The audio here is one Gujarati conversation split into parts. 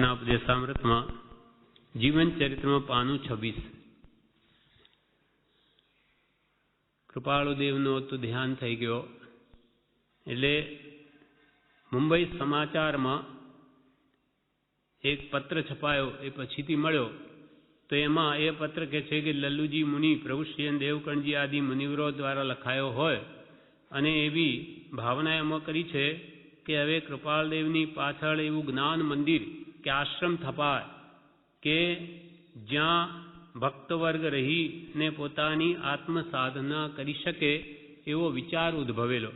ના ઉપદેશામૃતમાં જીવન ચરિત્રમાં પાનું 26 કૃપાળુદેવનો તો ધ્યાન થઈ ગયો એટલે મુંબઈ સમાચારમાં એક પત્ર છપાયો, એ પછીથી મળ્યો તો એમાં એ પત્ર કહે છે કે લલ્લુજી મુનિ પ્રભુશ્રી દેવકણજી આદિ મુનિવરો દ્વારા લખાયો હોય અને એવી ભાવના એમાં કરી છે કે હવે કૃપાળદેવની પાછળ એવું જ્ઞાન મંદિર કે આશ્રમ થપાય કે જ્યાં ભક્તવર્ગ રહીને પોતાની આત્મ સાધના કરી શકે એવો વિચાર ઉદ્ભવેલો.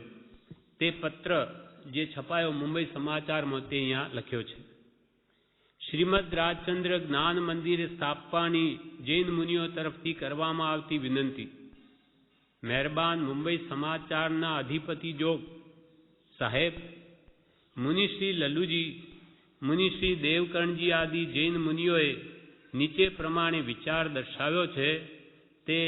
તે પત્ર જે છપાયો મુંબઈ સમાચારમાં તે અહીંયા લખ્યો છે. શ્રીમદ રાજચંદ્ર જ્ઞાન મંદિર સ્થાપવાની જૈન મુનિઓ તરફથી કરવામાં આવતી વિનંતી. મહેરબાન મુંબઈ સમાચારના અધિપતિ જોગ સાહેબ, મુનિશ્રી લલ્લુજી, મુનિશ્રી દેવકણજી આદિ જૈન મુનિઓએ નીચે પ્રમાણે વિચાર દર્શાવ્યો છે તે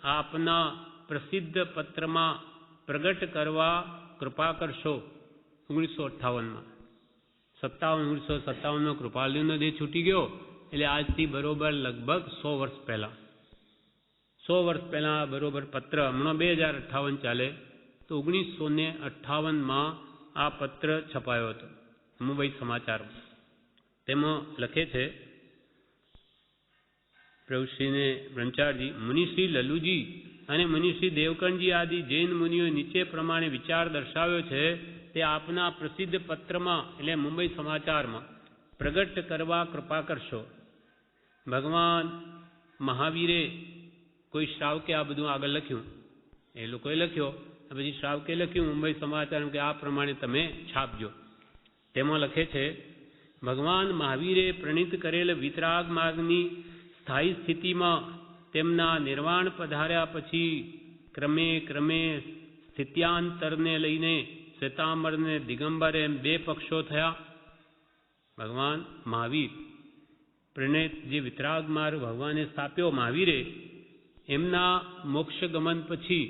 આપના પ્રસિદ્ધ પત્રમાં પ્રગટ કરવા કૃપા કરશો. 1958માં 1957નો કૃપાલદેવનો દેહ છૂટી ગયો એટલે આજથી બરોબર લગભગ 100 વર્ષ પહેલાં 100 વર્ષ પહેલાં બરોબર પત્ર હમણાં 2058 ચાલે તો 1958માં આ પત્ર છપાયો હતો મુંબઈ સમાચારમાં. તેમાં લખે છે પ્રભુશ્રીને બ્રહ્મચારજી, મુનિશ્રી લલ્લુજી અને મુનિશ્રી દેવકણજી આદિ જૈન મુનિઓ નીચે પ્રમાણે વિચાર દર્શાવ્યો છે તે આપના પ્રસિદ્ધ પત્રમાં એટલે મુંબઈ સમાચારમાં પ્રગટ કરવા કૃપા કરશો. ભગવાન મહાવીરે કોઈ શ્રાવકે આ બધું આગળ લખ્યું, એ લોકોએ લખ્યો, પછી શ્રાવકે લખ્યું મુંબઈ સમાચારમાં કે આ પ્રમાણે તમે છાપજો. તેમાં લખે છે ભગવાન મહાવીરે પ્રણીત કરેલ વિતરાગ માર્ગની સ્થાયી સ્થિતિમાં તેમના નિર્વાણ પધાર્યા પછી ક્રમે ક્રમે સ્થિત્યાંતરને લઈને શ્વેતાંબરને દિગંબર એમ 2 પક્ષો થયા. ભગવાન મહાવીર પ્રણિત જે વિતરાગ માર્ગ ભગવાને સ્થાપ્યો મહાવીરે, એમના મોક્ષ ગમન પછી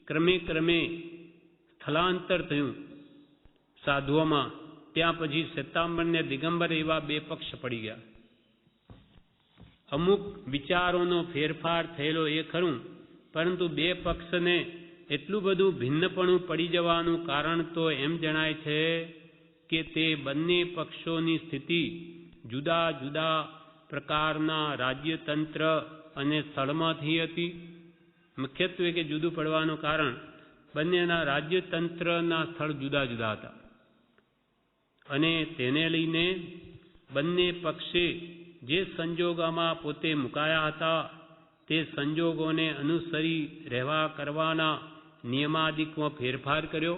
ક્રમે ક્રમે સ્થળાંતર થયું સાધુઓમાં. ત્યાં પછી શ્વેતાંબર ને દિગંબર એવા 2 પક્ષ પડી ગયા. અમુક વિચારોનો ફેરફાર થયેલો એ ખરું, પરંતુ 2 પક્ષને એટલું બધું ભિન્નપણું પડી જવાનું કારણ તો એમ જણાય છે કે તે બંને પક્ષોની સ્થિતિ જુદા જુદા પ્રકારના રાજ્યતંત્ર અને સ્થળમાંથી હતી. મુખ્યત્વે કે જુદું પડવાનું કારણ બંનેના રાજ્યતંત્રના સ્થળ જુદા જુદા હતા અને તેને લઈને બંને પક્ષે જે સંજોગોમાં પોતે મુકાયા હતા તે સંજોગોને અનુસરી રહેવા કરવાના નિયમાદિકમાં ફેરફાર કર્યો.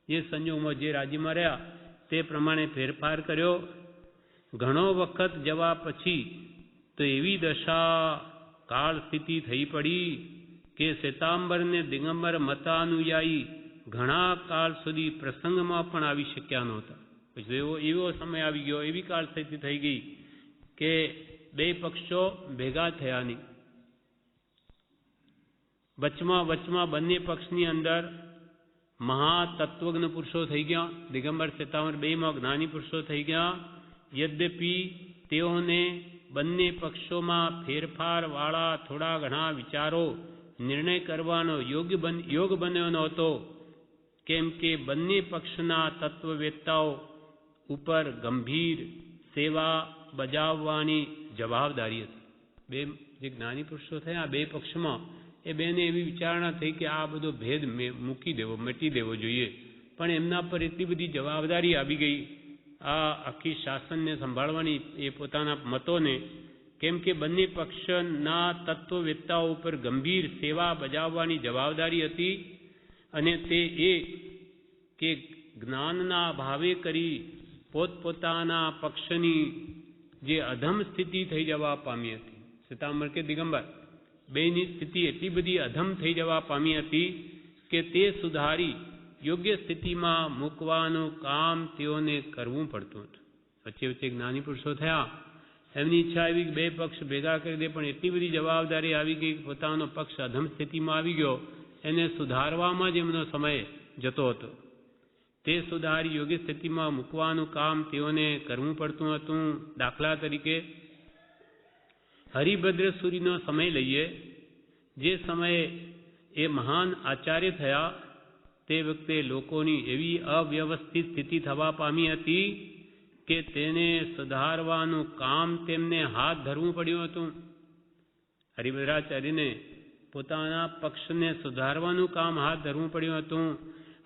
જે સંજોગોમાં જે રાજ્યમાં રહ્યા તે પ્રમાણે ફેરફાર કર્યો. ઘણો વખત જવા પછી તો એવી દશા કાળ સ્થિતિ થઈ પડી કે શ્વેતાંબર ને દિગંબર મતાનુયાયી ઘણા કાળ સુધી પ્રસંગમાં પણ આવી શક્યા નહોતા. એવો સમય આવી ગયો, એવી કાળ સ્થિતિ થઈ ગઈ કે 2 પક્ષો ભેગા થયા નહીં. વચમાં બંને પક્ષની અંદર મહાતત્વજ્ઞ પુરુષો થઈ ગયા. દિગંબર શ્વેતાંબર 2માં જ્ઞાની પુરુષો થઈ ગયા. યદ્યપિ તેઓને બંને પક્ષોમાં ફેરફારવાળા થોડા ઘણા વિચારો નિર્ણય કરવાનો યોગ બન્યો નહોતો, કેમ કે બંને પક્ષના તત્વવેત્તાઓ ઉપર ગંભીર સેવા બજાવવાની જવાબદારી હતી. 2 જે જ્ઞાની પુરુષો થયા 2 પક્ષમાં, એ 2ને એવી વિચારણા થઈ કે આ બધો ભેદ મૂકી દેવો, મટી દેવો જોઈએ. પણ એમના પર એટલી બધી જવાબદારી આવી ગઈ આ આખી શાસનને સંભાળવાની, એ પોતાના મતોને, કેમ કે બંને પક્ષના તત્વવેત્તાઓ ઉપર ગંભીર સેવા બજાવવાની જવાબદારી હતી. અને તે એ કે જ્ઞાનના ભાવે કરી પોતપોતાના પક્ષની જે અધમ સ્થિતિ થઈ જવા પામી હતી, શ્વેતાંબર કે દિગંબર 2ની સ્થિતિ એટલી બધી અધમ થઈ જવા પામી હતી કે તે સુધારી યોગ્ય સ્થિતિમાં મૂકવાનું કામ તેઓને કરવું પડતું હતું. વચ્ચે વચ્ચે જ્ઞાની પુરુષો થયા, એમની ઈચ્છા આવી કે 2 પક્ષ ભેગા કરી દે, પણ એટલી બધી જવાબદારી આવી ગઈ કે પોતાનો પક્ષ અધમ સ્થિતિમાં આવી ગયો, એને સુધારવામાં જ એમનો સમય જતો હતો. તે સુધારી યોગ્ય સ્થિતિમાં મૂકવાનું કામ તેઓને કરવું પડતું હતું. દાખલા તરીકે હરિભદ્ર સૂરીનો સમય લઈએ. જે સમયે એ મહાન આચાર્ય થયા તે વખતે લોકોની એવી અવ્યવસ્થિત સ્થિતિ થવા પામી હતી કે તેને સુધારવાનું કામ તેમને હાથ ધરવું પડ્યું હતું. હરિભદ્રાચાર્યને પોતાના પક્ષને સુધારવાનું કામ હાથ ધરવું પડ્યું હતું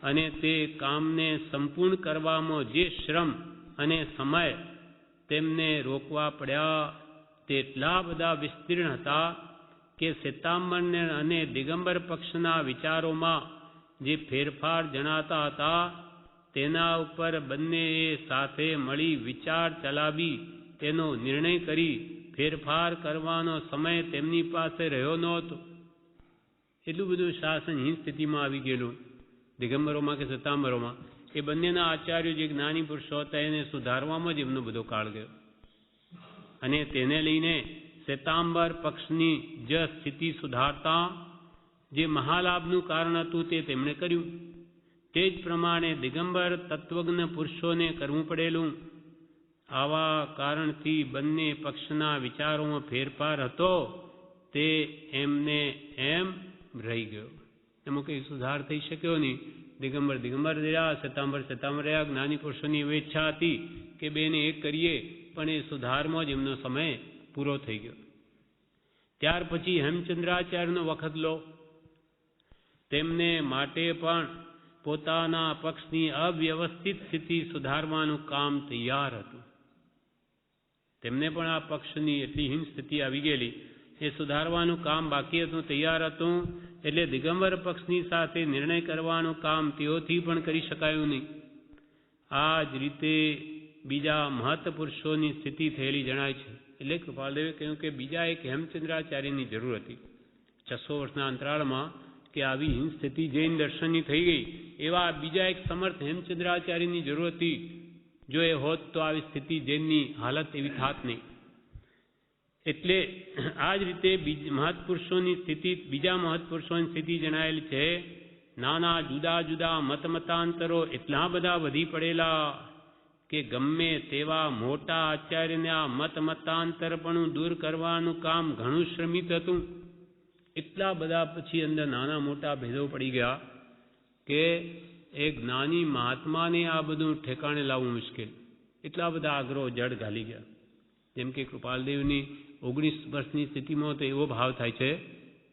અને તે કામને સંપૂર્ણ કરવામાં જે શ્રમ અને સમય તેમને રોકવા પડ્યા તે એટલા બધા વિસ્તીર્ણ હતા કે શ્વેતાંબર અને દિગંબર પક્ષના વિચારોમાં જે ફેરફાર જણાતા હતા તેના ઉપર બંનેએ સાથે મળી વિચાર ચલાવી તેનો નિર્ણય કરી ફેરફાર કરવાનો સમય તેમની પાસે રહ્યો નહોતો. એટલું બધું શાસનહીન સ્થિતિમાં આવી ગયેલું દિગંબરોમાં કે શ્વેતાંબરોમાં. એ બંનેના આચાર્યો જે જ્ઞાની પુરુષો હતા એને સુધારવામાં જ એમનો બધો કાળ ગયો અને તેને લઈને શ્વેતાંબર પક્ષની જ સ્થિતિ સુધારતા જે મહાલાભનું કારણ હતું તે તેમણે કર્યું. તે જ પ્રમાણે દિગંબર તત્વજ્ઞ પુરુષોને કરવું પડેલું. આવા કારણથી બંને પક્ષના વિચારોમાં ફેરફાર હતો તે એમને એમ રહી ગયો. એમાં કંઈ સુધાર થઈ શક્યો નહીં. દિગંબર રહ્યા, શ્વેતાંબર રહ્યા. જ્ઞાની પુરુષોની એવી ઈચ્છા હતી કે બેને એક કરીએ, પણ એ સુધારમાં જ એમનો સમય પૂરો થઈ ગયો. ત્યાર પછી હેમચંદ્રાચાર્યનો વખત લો. તેમને માટે પણ પોતાના પક્ષની અવ્યવસ્થિત સ્થિતિ સુધારવાનું કામ તૈયાર હતું. તેમને પણ આ પક્ષની એટલી હીન સ્થિતિ આવી ગયેલી એ સુધારવાનું કામ બાકી હતું, તૈયાર હતું. એટલે દિગંબર પક્ષની સાથે નિર્ણય કરવાનું કામ તેઓથી પણ કરી શકાયું નહીં. આ જ રીતે બીજા મહત્પુરુષોની સ્થિતિ થયેલી જણાય છે. એટલે કૃપાલદેવે કહ્યું કે બીજા એક હેમચંદ્રાચાર્યની જરૂર હતી 600 વર્ષના અંતરાળમાં, કે આવી હીન સ્થિતિ જૈન દર્શનની થઈ ગઈ એવા બીજા એક સમર્થ હેમચંદ્રાચાર્યની જરૂર હતી. જો એ હોત તો આવી સ્થિતિ જૈનની હાલત એવી થાત નહીં. એટલે આ જ રીતે મહત્પુરુષોની સ્થિતિ, બીજા મહત્પુરુષોની સ્થિતિ જણાયેલી છે. નાના જુદા જુદા મતાંતરો એટલા બધા વધી પડેલા કે ગમે તેવા મોટા આચાર્યને આ મતાંતરપણું દૂર કરવાનું કામ ઘણું શ્રમિત હતું. એટલા બધા પછી અંદર નાના મોટા ભેદો પડી ગયા કે એ જ્ઞાની મહાત્માને આ બધું ઠેકાણે લાવવું મુશ્કેલ. એટલા બધા આગ્રહો જડ ઘાલી ગયા. જેમ કે કૃપાલદેવની 19 વર્ષની સ્થિતિમાં તો એવો ભાવ થાય છે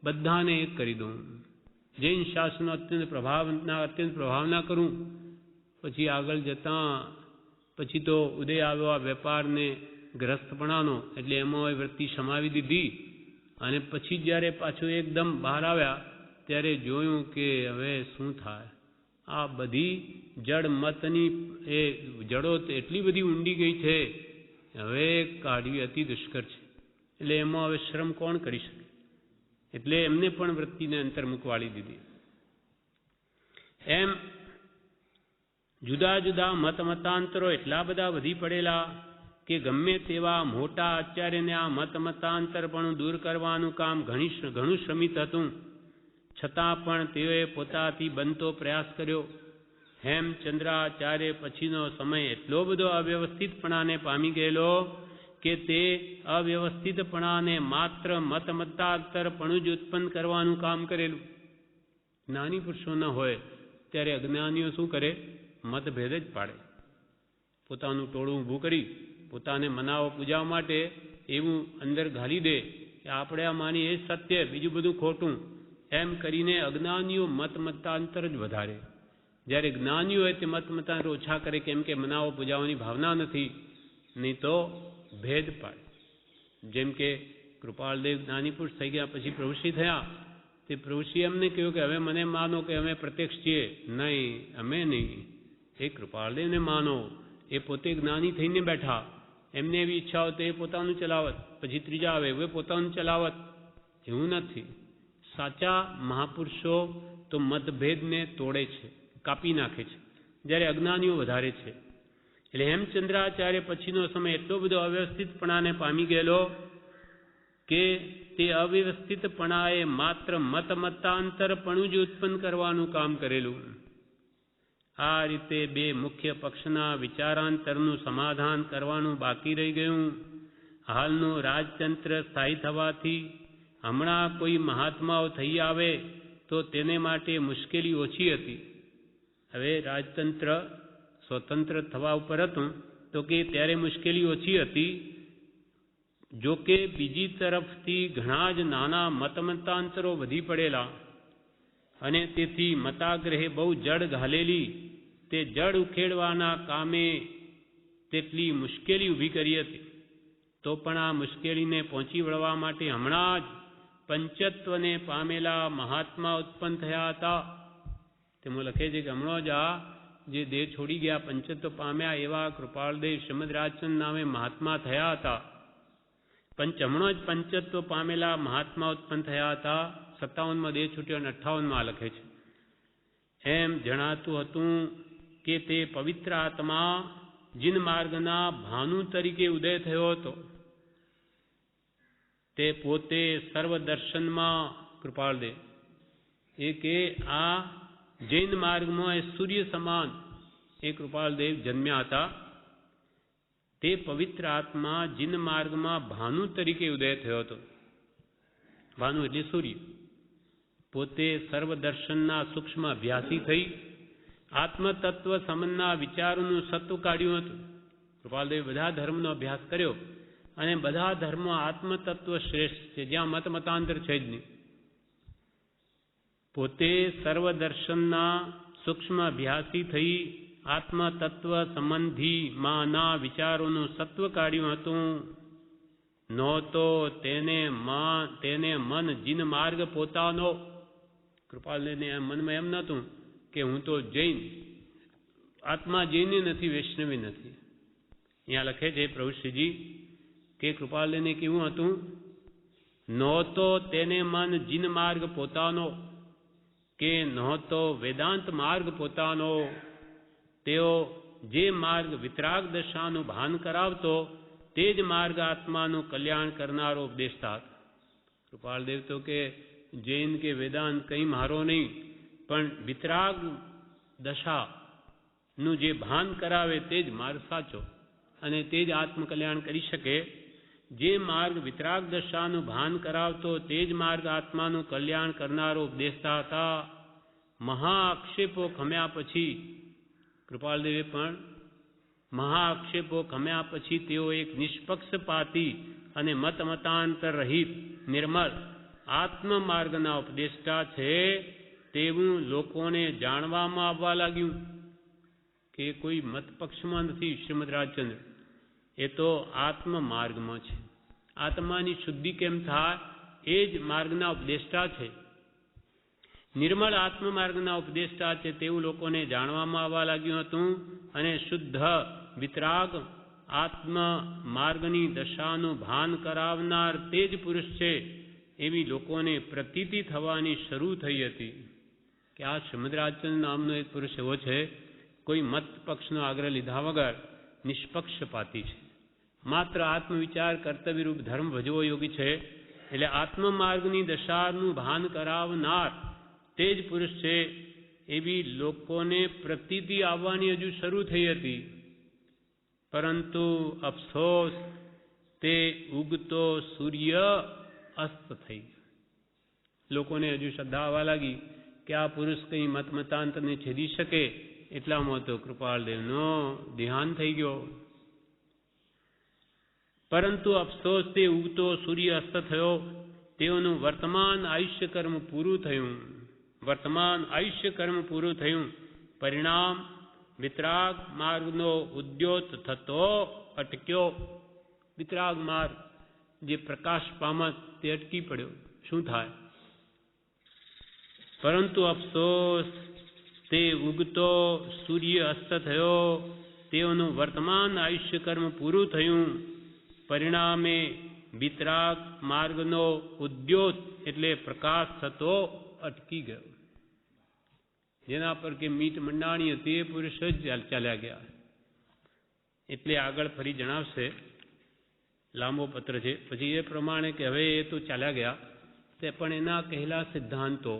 બધાને એક કરી દઉં, જૈન શાસનનો અત્યંત પ્રભાવ ના કરું. પછી આગળ જતાં પછી તો ઉદય આવ્યો આ વેપારને ગ્રસ્તપણાનો, એટલે એમાં વૃત્તિ સમાવી દીધી. અને પછી જ્યારે પાછું એકદમ બહાર આવ્યા ત્યારે જોયું કે હવે શું થાય. આ બધી જડ મતની એ જડો એટલી બધી ઊંડી ગઈ છે, હવે કાઢવી અતિ દુષ્કર છે. એટલે એમાં હવે શ્રમ કોણ કરી શકે? એટલે એમને પણ વૃત્તિને અંતર્મુખ વાળી દીધી. એમ જુદા જુદા મતાંતરો એટલા બધા વધી પડેલા કે ગમે તેવા મોટા આચાર્યને આ મતાંતરપણું દૂર કરવાનું કામ ઘણું શ્રમિત હતું. છતાં પણ તેઓએ પોતાથી બનતો પ્રયાસ કર્યો. હેમચંદ્રાચાર્ય પછીનો સમય એટલો બધો અવ્યવસ્થિતપણાને પામી ગયેલો કે તે અવ્યવસ્થિતપણાને માત્ર મતાંતરપણું જ ઉત્પન્ન કરવાનું કામ કરેલું. જ્ઞાની પુરુષો ન હોય ત્યારે અજ્ઞાનીઓ શું કરે? મતભેદ જ પાડે. પોતાનું ટોળું ઊભું કરી પોતાને મનાવો પૂજાવા માટે એવું અંદર ઘાલી દે કે આપણે આ માની એ સત્ય, બીજું બધું ખોટું, એમ કરીને અજ્ઞાનીઓ મતાંતર જ વધારે. જ્યારે જ્ઞાનીઓ હોય તે મતાંતર ઓછા કરે, કેમ કે મનાવો પૂજાવાની ભાવના નથી, નહીં તો ભેદ પાડે. જેમ કે કૃપાલદેવ જ્ઞાની પુરુષ થઈ ગયા પછી પ્રભુશ્રી થયા. તે પ્રભુશ્રીએ એમને કહ્યું કે હવે મને માનો કે અમે પ્રત્યક્ષ છીએ. નહીં, અમે નહીં, એ કૃપાલદેવને માનો. એ પોતે જ્ઞાની થઈને બેઠા, એમને એવી ઈચ્છા હોય તો એ પોતાનું ચલાવત, પછી ત્રીજા આવે એ પોતાનું ચલાવત. એવું નથી. સાચા મહાપુરુષો તો મતભેદને તોડે છે, કાપી નાખે છે, જ્યારે અજ્ઞાનીઓ વધારે છે. એટલે હેમચંદ્રાચાર્ય પછીનો સમય એટલો બધો અવ્યવસ્થિતપણાને પામી ગયેલો કે તે અવ્યવસ્થિતપણાએ માત્ર મતાંતરપણું જ ઉત્પન્ન કરવાનું કામ કરેલું. આ રીતે બે મુખ્ય પક્ષના વિચારાંતરનું સમાધાન કરવાનું બાકી રહી ગયું. હાલનું રાજતંત્ર સ્થાયી થવાથી હમણાં કોઈ મહાત્માઓ થઈ આવે તો તેને માટે મુશ્કેલી ઓછી હતી. હવે રાજતંત્ર સ્વતંત્ર થવા ઉપર હતું તો કે ત્યારે મુશ્કેલી ઓછી હતી. જો કે બીજી તરફથી ઘણા જ નાના મતમતાંતરો વધી પડેલા અને તેથી મતાગ્રહે બહુ જડ ઘાલેલી તે જડ ઉખેડવાના કામે તેટલી મુશ્કેલી ઊભી કરી હતી. તો પણ આ મુશ્કેલીને પહોંચી વળવા માટે હમણાં જ પંચત્વને પામેલા મહાત્મા ઉત્પન્ન થયા હતા. તેમાં લખે છે કે હમણાં જ આ જે દેહ છોડી ગયા પંચત્વ પામ્યા એવા કૃપાળદેવ શ્રીમદ રાજચંદ નામે મહાત્મા થયા હતા. હમણાં જ પંચત્વ પામેલા મહાત્મા ઉત્પન્ન થયા હતા. 57માં દેહ છૂટ્યો અને 58માં લખે છે. એમ જણાતું હતું કે તે પવિત્ર આત્મા જીન માર્ગના ભાનુ તરીકે ઉદય થયો હતો. તે પોતે સર્વદર્શનમાં કૃપાળદેવ એ કે આ જૈન માર્ગમાં એ સૂર્ય સમાન એ કૃપાળદેવ જન્મ્યા હતા. તે પવિત્ર આત્મા જીન માર્ગમાં ભાનુ તરીકે ઉદય થયો હતો. ભાનુ એટલે સૂર્ય. પોતે સર્વદર્શનના સૂક્ષ્મ અભ્યાસી થઈ આત્મતત્વ સંબંધના વિચારોનું સત્વ કાઢ્યું હતું. કૃપાળદેવ બધા ધર્મનો અભ્યાસ કર્યો અને બધા ધર્મો આત્મતત્વ શ્રેષ્ઠ છે, જ્યાં મતાંતર છે જ નહીં. પોતે સર્વદર્શનના સૂક્ષ્મ અભ્યાસી થઈ આત્મતત્વ સંબંધી માના વિચારોનું સત્વ કાઢ્યું હતું. નહોતો તેને મન જીન માર્ગ પોતાનો. કૃપાલને મનમાં એમ નહોતું કે હું તો જૈન આત્મા જૈની નથી, વૈષ્ણવી નથી. અહીંયા લખે છે પ્રભુશ્રીજી કે કૃપાલને કેવું હતું, નહોતો તેને મન જીન માર્ગ પોતાનો કે નહોતો વેદાંત માર્ગ પોતાનો. તેઓ જે માર્ગ વિતરાગ દશાનું ભાન કરાવતો તે જ માર્ગ આત્માનું કલ્યાણ કરનારો ઉપદેશતા હતા. કૃપાળદેવ તો કે જૈન કે વેદાંત કંઈ મારો નહીં, પણ વિતરાગ દશાનું જે ભાન કરાવે તે જ માર્ગ સાચો અને તે જ આત્મકલ્યાણ કરી શકે. જે માર્ગ વિતરાગ દશાનું ભાન કરાવતો તે જ માર્ગ આત્માનું કલ્યાણ કરનારો ઉપદેશતા હતા. મહાઆક્ષેપો ખમ્યા પછી કૃપાળદેવે પણ મહાઆક્ષેપો ખમ્યા પછી તેઓ એક નિષ્પક્ષપાતી અને મતાંતર રહિત નિર્મળ આત્મ માર્ગના ઉપદેષ્ટા છે તેવું લોકોને જાણવામાં આવવા લાગ્યું. કે કોઈ મતપક્ષમાં નથી શ્રીમદ રાજચંદ્ર, એ તો આત્મ માર્ગમાં છે. આત્માની શુદ્ધિ કેમ થાય એ જ માર્ગના ઉપદેષ્ટા છે. નિર્મળ આત્મ માર્ગના ઉપદેષ્ટા છે તેવું લોકોને જાણવામાં આવવા લાગ્યું હતું. અને શુદ્ધ વિતરાગ આત્મ માર્ગની દશાનું ભાન કરાવનાર તે જ પુરુષ છે એવી લોકોને પ્રતીતિ થવાની શરૂ થઈ હતી. કે આ શ્રીમદ રાજચંદ્ર નામનો એક પુરુષ એવો છે, કોઈ મત પક્ષનો આગ્રહ લીધા વગર નિષ્પક્ષપાતી છે, માત્ર આત્મવિચાર કર્તવ્યરૂપ ધર્મ ભજવો યોગી છે. એટલે આત્મ માર્ગની દશાનું ભાન કરાવનાર તે જ પુરુષ છે એવી લોકોને પ્રતીતિ આવવાની હજુ શરૂ થઈ હતી. પરંતુ અફસોસ તે ઉગતો સૂર્ય અસ્ત થઈ ગયો. લોકોને હજુ શ્રદ્ધા આવવા લાગી કે આ પુરુષ કંઈ મતાંતરને છેદી શકે, એટલામાં તો કૃપાળદેવનો દેહાંત થઈ ગયો. પરંતુ અફસોસ તે ઉગતો સૂર્ય અસ્ત થયો. તેઓનું વર્તમાન આયુષ્ય કર્મ પૂરું થયું. વર્તમાન આયુષ્ય કર્મ પૂરું થયું. પરિણામ વિતરાગ માર્ગનો ઉદ્યોત થતો અટક્યો. વિતરાગ માર્ગ જે પ્રકાશ પામત તે અટકી પડ્યો. શું થાય? પરંતુ અફસોસ તે ઉગતો સૂર્ય અસ્ત થયો. તેઓનું વર્તમાન આયુષ્ય કર્મ પૂરું થયું. પરિણામે વિતરાગ માર્ગનો ઉદ્યોત એટલે પ્રકાશ થતો અટકી ગયો. જેના પર કે મીટ મંડાણી હતી એ પુરુષ જ ચાલ્યા ગયા. એટલે આગળ ફરી જણાવશે, લાંબો પત્ર છે. પછી એ પ્રમાણે કે હવે એ તો ચાલ્યા ગયા, તે પણ એના કહેલા સિદ્ધાંતો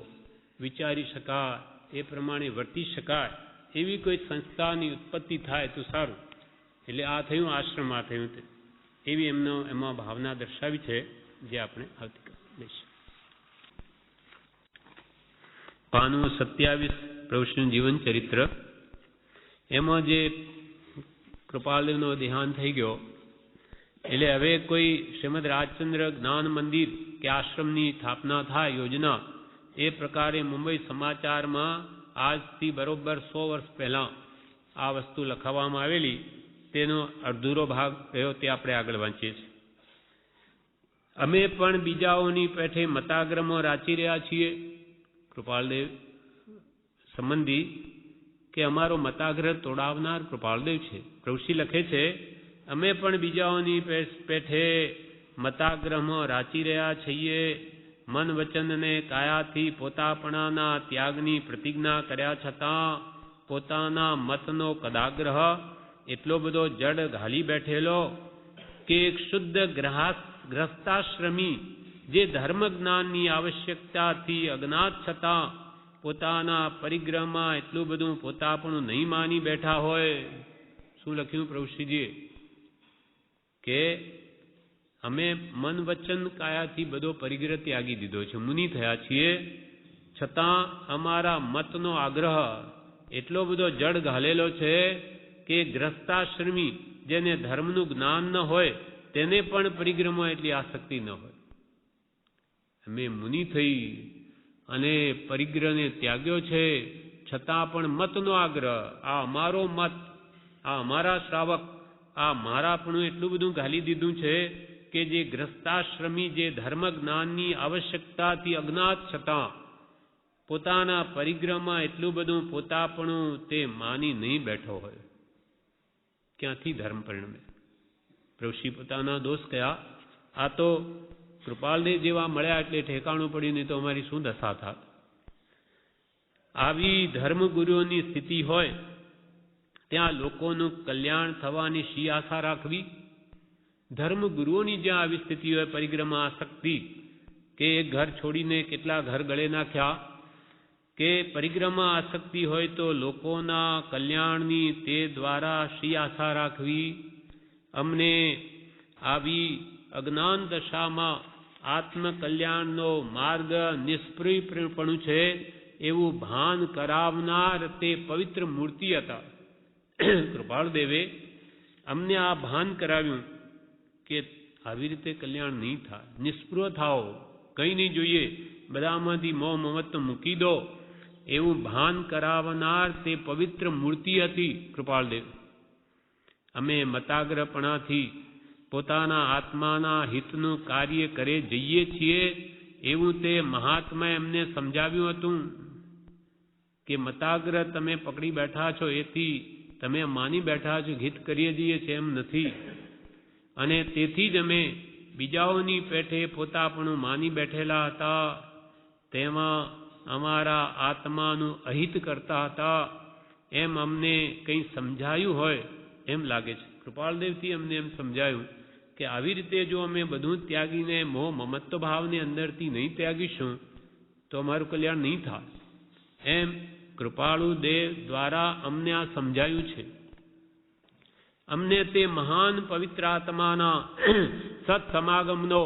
વિચારી શકાય, એ પ્રમાણે વર્તી શકાય એવી કોઈ સંસ્થાની ઉત્પત્તિ થાય તો સારું. એટલે આ થયું આશ્રમ, આ થયું તે, એવી એમાં ભાવના દર્શાવી છે, જે આપણે આવતીકાલે લઈશું. પાનું 27 પ્રભુશ્રીનું જીવન ચરિત્ર. એમાં જે કૃપાલદેવનો દેહાંત થઈ ગયો, એટલે હવે કોઈ શ્રીમદ રાજચંદ્ર જ્ઞાન મંદિર કે આશ્રમની સ્થાપના થાય યોજના, એ પ્રકારે મુંબઈ સમાચારમાં આજથી બરોબર 100 વર્ષ પહેલાં આ વસ્તુ લખાવવામાં આવેલી. તેનો અડધૂરો ભાગ રહ્યો, તે આપણે આગળ વાંચીએ છીએ. અમે પણ બીજાઓની પેઠે મતાગ્રહમાં રાચી રહ્યા છીએ. કૃપાલદેવ સંબંધી કે અમારો મતાગ્રહ તોડાવનાર કૃપાલદેવ છે. પ્રભુશ્રી લખે છે, અમે પણ બીજાઓની પેઠે મતાગ્રહમાં રાચી રહ્યા છીએ. મન વચન અને કાયાથી પોતાપણાના ત્યાગની પ્રતિજ્ઞા કર્યા છતાં પોતાના મતનો કદાગ્રહ એટલો બધો જડ ઘાલી બેઠેલો કે એક શુદ્ધ ગ્રસ્તાશ્રમી જે ધર્મ જ્ઞાનની આવશ્યકતાથી અજ્ઞાત છતાં પોતાના પરિગ્રહમાં એટલું બધું પોતાપણું નહીં માની બેઠા હોય. શું લખ્યું પ્રભુશ્રીજીએ? કે અમે મન વચન કાયાથી બધો પરિગ્રહ ત્યાગી દીધો છે, મુનિ થયા છીએ, છતાં અમારા મતનો આગ્રહ એટલો બધો જડ ઘાલેલો છે કે ગ્રસ્તાશ્રમી જેને ધર્મનું જ્ઞાન ન હોય તેને પણ પરિગ્રહમાં એટલી આસક્તિ ન હોય. અમે મુનિ થઈ અને પરિગ્રહને ત્યાગ્યો છે, છતાં પણ મતનો આગ્રહ, આ અમારો મત, આ અમારા શ્રાવક, આ મારાપણું એટલું બધું ઘાલી દીધું છે કે જે ગ્રસ્તાશ્રમી જે ધર્મ જ્ઞાનની આવશ્યકતાથી અજ્ઞાત છતાં પોતાના પરિગ્રહમાં એટલું બધું પોતાપણું તે માની નહીં બેઠો હોય. ક્યાંથી ધર્મ પરિણમે? પ્રભુશ્રી પોતાના દોષ કયા? આ તો કૃપાલદેવ જેવા મળ્યા એટલે ઠેકાણું પડ્યું, નહીં તો અમારી શું દશા થાત? આવી ધર્મગુરુઓની સ્થિતિ હોય ત્યાં લોકોનું કલ્યાણ થવાની શી આશા રાખવી? ધર્મગુરુઓની જ્યાં આવી સ્થિતિ હોય, પરિગ્રહમાં આસક્તિ, કે એક ઘર છોડીને કેટલા ઘર ગળે નાખ્યા, કે પરિગ્રહમાં આસક્તિ હોય તો લોકોના કલ્યાણની તે દ્વારા શી આશા રાખવી? અમને આવી અજ્ઞાન દશામાં આત્મકલ્યાણનો માર્ગ નિષ્પ્રિયપણું છે એવું ભાન કરાવનાર તે પવિત્ર મૂર્તિ હતા. કૃપાળદેવે અમને આ ભાન કરાવ્યું કે આવી રીતે કલ્યાણ નહીં થાય, નિષ્પૃહ થાઓ, કંઈ નહીં જોઈએ, બધામાંથી મોહ મમત્વ મૂકી દો, એવું ભાન કરાવનાર તે પવિત્ર મૂર્તિ હતી કૃપાળદેવ. અમે મતાગ્રહપણાથી પોતાના આત્માના હિતનું કાર્ય કરે જઈએ છીએ એવું તે મહાત્માએ એમને સમજાવ્યું હતું કે મતાગ્રહ તમે પકડી બેઠા છો એથી તમે માની બેઠા છો હિત કરીએ જઈએ છીએ, એમ નથી. અને તેથી જ અમે બીજાઓની પેઠે પોતાપણું માની બેઠેલા હતા, તેમાં અમારા આત્માનું અહિત કરતા હતા, એમ અમને કંઈ સમજાયું હોય એમ લાગે છે. કૃપાળદેવથી અમને એમ સમજાયું કે આવી રીતે જો અમે બધું ત્યાગીને મોહ મમત્વ ભાવને અંદરથી નહીં ત્યાગીશું તો અમારું કલ્યાણ નહીં થાય. એમ કૃપાળુ દેવ દ્વારા અમને આ સમજાયું છે. અમને તે મહાન પવિત્ર આત્માના સત્સમાગમનો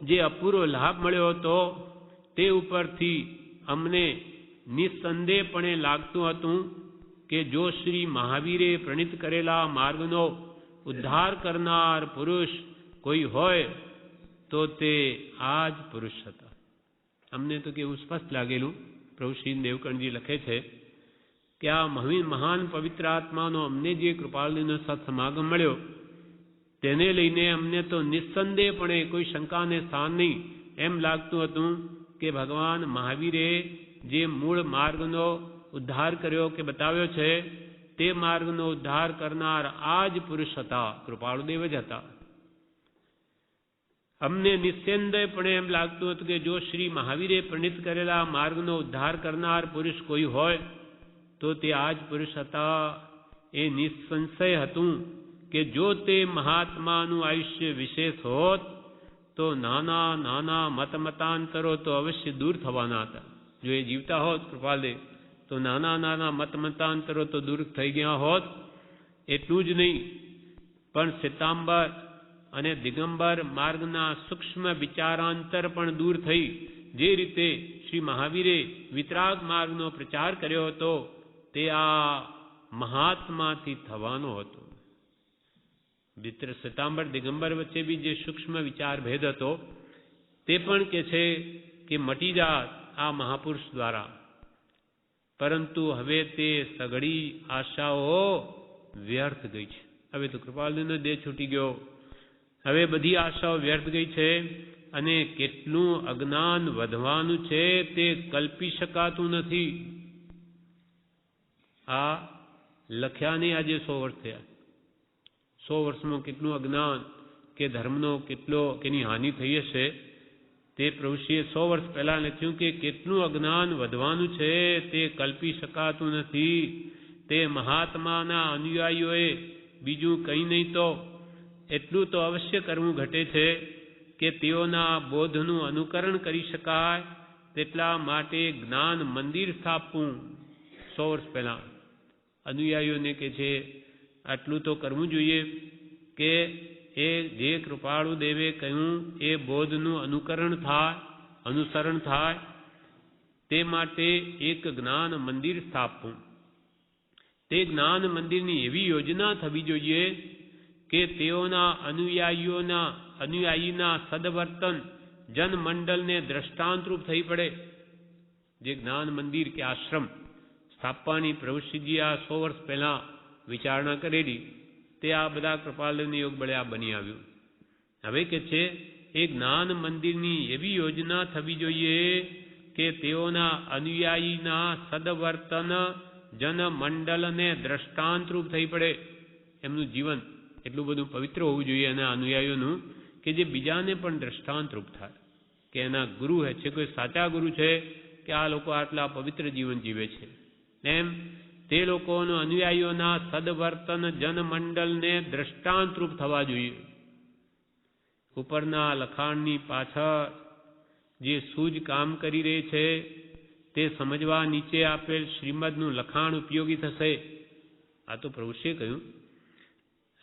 જે અપૂર્વ લાભ મળ્યો હતો તે ઉપરથી અમને નિસંદેહપણે લાગતું હતું કે જો શ્રી મહાવીરે પ્રણીત કરેલા માર્ગનો ઉદ્ધાર કરનાર પુરુષ કોઈ હોય તો તે આ જ પુરુષ હતા. અમને તો કેવું સ્પષ્ટ લાગેલું. પ્રભુ શ્રી દેવકણજી લખે છે કે આ મહાન પવિત્ર આત્માનો અમને જે કૃપાળુનો સત્સમાગમ મળ્યો તેને લઈને અમને તો નિસંદેહપણે કોઈ શંકાને સ્થાન નહીં એમ લાગતું હતું કે ભગવાન મહાવીરે જે મૂળ માર્ગનો ઉદ્ધાર કર્યો કે બતાવ્યો છે તે માર્ગનો ઉદ્ધાર કરનાર આ જ પુરુષ હતા, કૃપાળુદેવ જ હતા. અમને નિસંદેહપણે એમ લાગતું હતું કે જો શ્રી મહાવીરે પ્રણીત કરેલા માર્ગનો ઉદ્ધાર કરનાર પુરુષ કોઈ હોય તો તે આ જ પુરુષ હતા. એ નિસંશય હતું કે જો તે મહાત્માનું આયુષ્ય વિશેષ હોત તો નાના નાના મતાંતરો તો અવશ્ય દૂર થવાના હતા. જો એ જીવતા હોત કૃપાલદેવ તો નાના નાના મતાંતરો તો દૂર થઈ ગયા હોત. એટલું જ નહીં, પણ શ્વેતાંબર અને દિગંબર માર્ગના સૂક્ષ્મ વિચારાંતર પણ દૂર થઈ. જે રીતે શ્રી મહાવીરે વિતરાગ માર્ગનો પ્રચાર કર્યો હતો તે આ મહાત્માથી થવાનો હતો. શ્વેતાંબર દિગંબર વચ્ચે બી જે સૂક્ષ્મ વિચાર ભેદ હતો તે પણ કે છે કે મટી જાત આ મહાપુરુષ દ્વારા. પરંતુ હવે તે સઘળી આશાઓ વ્યર્થ ગઈ છે. હવે તો કૃપાલુનો દેહ છૂટી ગયો, હવે બધી આશાઓ વ્યર્થ ગઈ છે અને કેટલું અજ્ઞાન વધવાનું છે તે કલ્પી શકાતું નથી. આ લખ્યાને આજે 100 વર્ષ થયા. 100 વર્ષમાં કેટલું અજ્ઞાન કે ધર્મનો કેટલો કેની હાનિ થઈ હશે તે પ્રભુશ્રીએ 100 વર્ષ પહેલા લખ્યું કે કેટલું અજ્ઞાન વધવાનું છે તે કલ્પી શકાતું નથી. તે મહાત્માના અનુયાયીઓએ બીજું કંઈ નહીં તો એટલું તો અવશ્ય કરવું ઘટે છે કે તેઓના બોધનું અનુકરણ કરી શકાય તેટલા માટે જ્ઞાન મંદિર સ્થાપવું. 100 વર્ષ પહેલા અનુયાયીઓને કે છે આટલું તો કરવું જોઈએ કે એ જે કૃપાળુ દેવે કહ્યું એ બોધનું અનુસરણ થાય તે માટે એક જ્ઞાન મંદિર સ્થાપવું. તે જ્ઞાન મંદિરની એવી યોજના થવી જોઈએ કે તેઓના અનુયાયીના સદવર્તન જનમંડળને દ્રષ્ટાંતરૂપ થઈ પડે. જે જ્ઞાન મંદિર કે આશ્રમ સ્થાપવાની પ્રભુશ્રીજી આ 100 વર્ષ પહેલા વિચારણા કરેલી તે આ બધા કૃપાલુના યોગ બળે આ બની આવ્યું. હવે કે છે એ જ્ઞાન મંદિરની એવી યોજના થવી જોઈએ કે તેઓના અનુયાયીના સદવર્તન જનમંડળને દ્રષ્ટાંતરૂપ થઈ પડે. એમનું જીવન એટલું બધું પવિત્ર હોવું જોઈએ અને અનુયાયીઓનું કે જે બીજાને પણ દ્રષ્ટાંતરૂપ થાય કે એના ગુરુ છે, કોઈ સાચા ગુરુ છે કે આ લોકો આટલા પવિત્ર જીવન જીવે છે. એમ તે લોકોના અનુયાયીઓના સદવર્તન જનમંડળને દ્રષ્ટાંતરૂપ થવા જોઈએ. ઉપરના લખાણની પાછળ જે સૂઝ કામ કરી રહી છે તે સમજવા નીચે આપેલ શ્રીમદનું લખાણ ઉપયોગી થશે. આ તો પ્રભુશ્રીએ કહ્યું.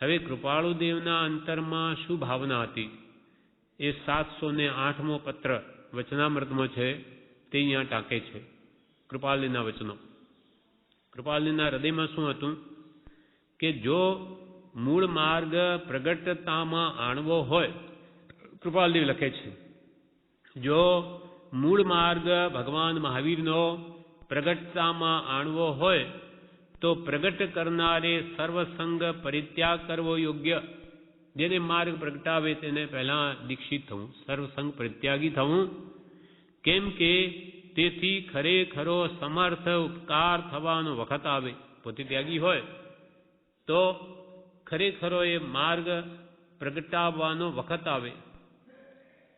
હવે કૃપાળુદેવના અંતરમાં શું ભાવના હતી એ 708મો પત્ર વચનામૃતમાં છે તે અહીંયા ટાંકે છે. કૃપાલજીના વચનો. કૃપાલજીના હૃદયમાં શું હતું કે જો મૂળ માર્ગ પ્રગટતામાં આણવો હોય, કૃપાલદેવ લખે છે, જો મૂળ માર્ગ ભગવાન મહાવીરનો પ્રગટતામાં આણવો હોય તો પ્રગટ કરનારે સર્વસંગ પરિત્યાગ કરવો યોગ્ય. જેને માર્ગ પ્રગટાવે તેને પહેલા દીક્ષિત થવું, સર્વસંગ પરિત્યાગી થવું. કેમ કે તેથી ખરેખરો સમર્થ ઉપકાર થવાનો વખત આવે. પોતે ત્યાગી હોય તો ખરેખરો એ માર્ગ પ્રગટાવવાનો વખત આવે.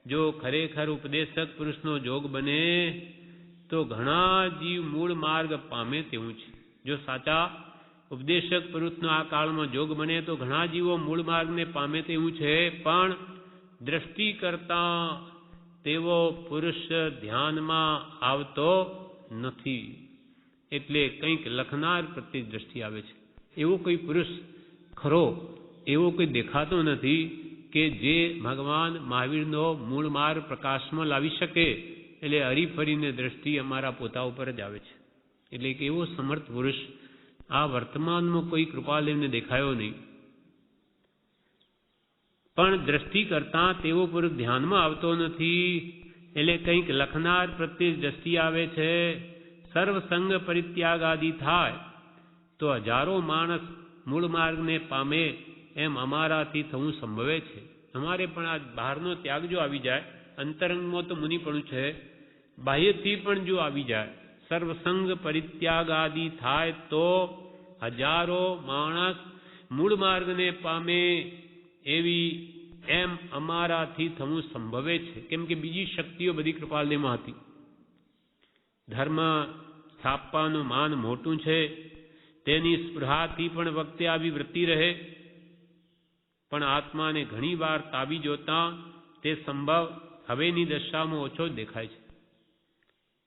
જો ખરેખર ઉપદેશક પુરુષનો જોગ બને તો ઘણા જીવ મૂળ માર્ગ પામે તેવું છે. જો સાચા ઉપદેશક પુરુષનો આ કાળમાં જોગ બને તો ઘણા જીવો મૂળ માર્ગને પામે તેવું છે. પણ દ્રષ્ટિ કરતા તેવો પુરુષ ધ્યાનમાં આવતો નથી. એટલે કંઈક લખનાર પ્રત્યે દ્રષ્ટિ આવે છે. એવો કોઈ પુરુષ ખરો એવો કોઈ દેખાતો નથી કે જે ભગવાન મહાવીરનો મૂળ માર્ગ પ્રકાશમાં લાવી શકે. એટલે હરીફરીને દ્રષ્ટિ અમારા પોતા ઉપર જ આવે છે. એટલે કે એવો સમર્થ પુરુષ આ વર્તમાનમાં કોઈ કૃપાલદેવને દેખાયો નહીં. પણ દ્રષ્ટિ કરતા તેવો પુરુષ ધ્યાનમાં આવતો નથી. એટલે કંઈક લખનાર પ્રત્યે દ્રષ્ટિ આવે છે. સર્વસંગ પરિત્યાગ આદિ થાય તો હજારો માણસ મૂળ માર્ગને પામે એમ અમારાથી થવું સંભવે છે. અમારે પણ આ બહારનો ત્યાગ જો આવી જાય, અંતરંગમાં તો મુનિપણું છે, બાહ્યથી પણ જો આવી જાય, સર્વસંગ પરિત્યાગ આદિ થાય તો હજારો માણસ મૂળ માર્ગને પામે એવી એમ અમારાથી થવું સંભવે છે. કેમ કે બીજી શક્તિઓ બધી કૃપાલદેવમાં હતી. ધર્મ સ્થાપવાનું માન મોટું છે તેની સ્પૃહાથી પણ વખતે આવી વૃત્તિ રહે. પણ આત્માને ઘણી વાર તાવી જોતા તે સંભવ હવેની દશામાં ઓછો જ દેખાય છે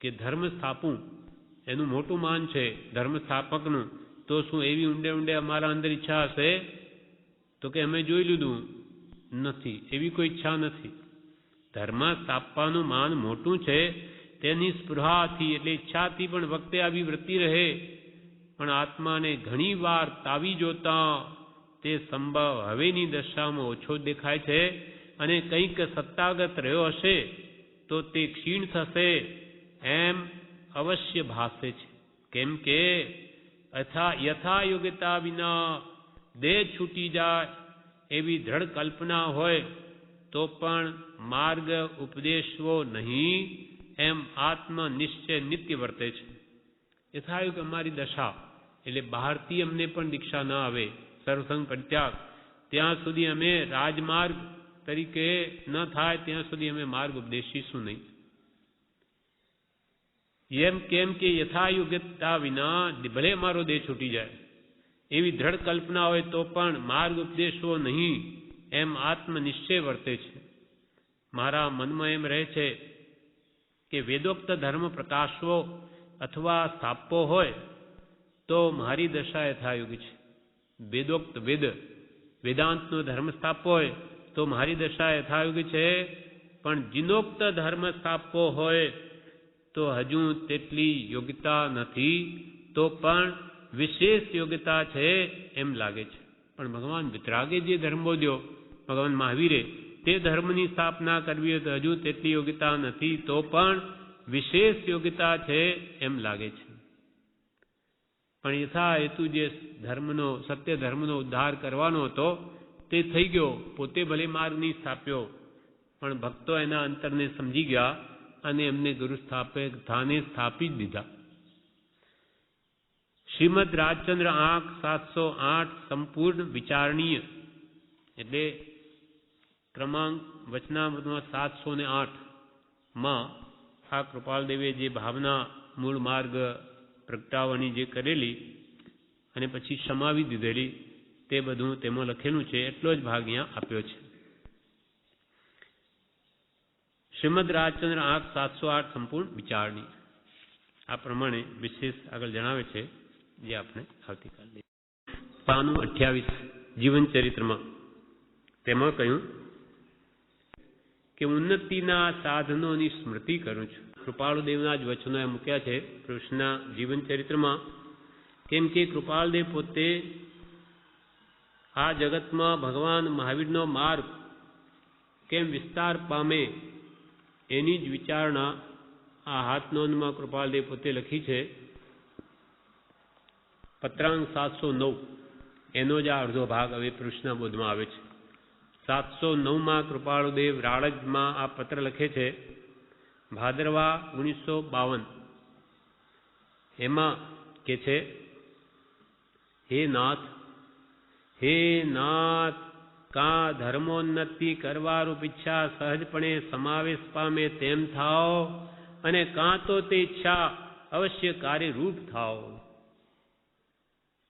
કે ધર્મ સ્થાપવું એનું મોટું માન છે ધર્મ સ્થાપકનું, તો શું એવી ઊંડે ઊંડે અમારા અંદર ઈચ્છા હશે? તો કે અમે જોઈ લીધું નથી, એવી કોઈ ઈચ્છા નથી. ધર્મ સ્થાપવાનું માન મોટું છે, તેની સ્પૃહાથી એટલે ઈચ્છાથી પણ વખતે આવી વૃત્તિ રહે, પણ આત્માને ઘણી વાર તાવી જોતા તે સંભવ હવેની દશામાં ઓછો દેખાય છે, અને કંઈક સત્તાગત રહ્યો હશે તો તે ક્ષીણ થશે એમ અવશ્ય ભાસે છે. કેમ કે યથા યોગ્યતા વિના દેહ છૂટી જાય એવી દ્રઢ કલ્પના હોય તો પણ માર્ગ ઉપદેશવો નહીં એમ આત્મનિશ્ચય નિત્ય વર્તે છે. યથાયુગ અમારી દશા એટલે બહારથી અમને પણ દીક્ષા ન આવે, સર્વસંગ પરિત્યાગ, ત્યાં સુધી અમે રાજમાર્ગ તરીકે ન થાય ત્યાં સુધી અમે માર્ગ ઉપદેશીશું નહીં. એમ કેમ કે યથાયોગ્યતા વિના ભલે મારો દેહ છૂટી જાય એવી દ્રઢ કલ્પના હોય તો પણ માર્ગ ઉપદેશવો નહીં એમ આત્મનિશ્ચય વર્તે છે. મારા મનમાં એમ રહે છે કે વેદોક્ત ધર્મ પ્રકાશવો અથવા સ્થાપવો હોય તો મારી દશા યથાયોગી છે. વેદોક્ત વેદાંતનો ધર્મ સ્થાપવો હોય તો મારી દશા યથાયોગી છે, પણ જીનોક્ત ધર્મ સ્થાપવો હોય તો હજુ તેટલી યોગ્યતા નથી, તો પણ વિશેષ યોગ્યતા છે એમ લાગે છે. પણ ભગવાન વિતરાગે જે ધર્મ બોલ્યો, ભગવાન મહાવીરે તે ધર્મની સ્થાપના કરવી હોય તો હજુ તેટલી યોગ્યતા નથી, તો પણ વિશેષ યોગ્યતા છે એમ લાગે છે. પણ યથા હેતુ જે ધર્મનો સત્ય ધર્મનો ઉદ્ધાર કરવાનો હતો તે થઈ ગયો. પોતે ભલે માર્ગ નહીં સ્થાપ્યો, પણ ભક્તો એના અંતરને સમજી ગયા અને એમને ગુરુ સ્થાને સ્થાપી જ દીધા. શ્રીમદ રાજચંદ્ર આંક 708 સંપૂર્ણ વિચારણીય એટલે ક્રમાંક વચનામૃતમાં 708 આ કૃપાલદેવે જે ભાવના મૂળ માર્ગ પ્રગટાવવાની જે કરેલી અને પછી સમાવી દીધેલી તે બધું તેમાં લખેલું છે. એટલો જ ભાગ અહીંયા આપ્યો છે. શ્રીમદ રાજચંદ્ર આંક 708 સંપૂર્ણ વિચારણી આ પ્રમાણે વિશેષ આગળ જણાવે છે, જે આપણે આવતીકાલે. પાનું 28 જીવન ચરિત્રમાં તેમાં કહ્યું કે ઉન્નતિના સાધનોની સ્મૃતિ કરું છું. કૃપાળુદેવના જ વચનો એ મૂક્યા છે કૃષ્ણના જીવન ચરિત્રમાં. કેમ કે કૃપાળદેવ પોતે આ જગતમાં ભગવાન મહાવીરનો માર્ગ કેમ વિસ્તાર પામે એની જ વિચારણા આ હાથનોંધમાં કૃપાળદેવ પોતે લખી છે. પત્રાંક 709 એનો જ આ અડધો ભાગ હવે કૃષ્ણ બોધમાં આવે છે. 709 કૃપાળુદેવ રાળજમાં આ પત્ર લખે છે. ભાદરવા 1952 એમાં કે છે, હે નાથ કા ધર્મોન્નતિ કરવારૂપ ઈચ્છા સહજપણે સમાવેશ પામે તેમ થાઓ, અને કાં તો તે ઈચ્છા અવશ્ય કાર્યરૂપ થાઓ.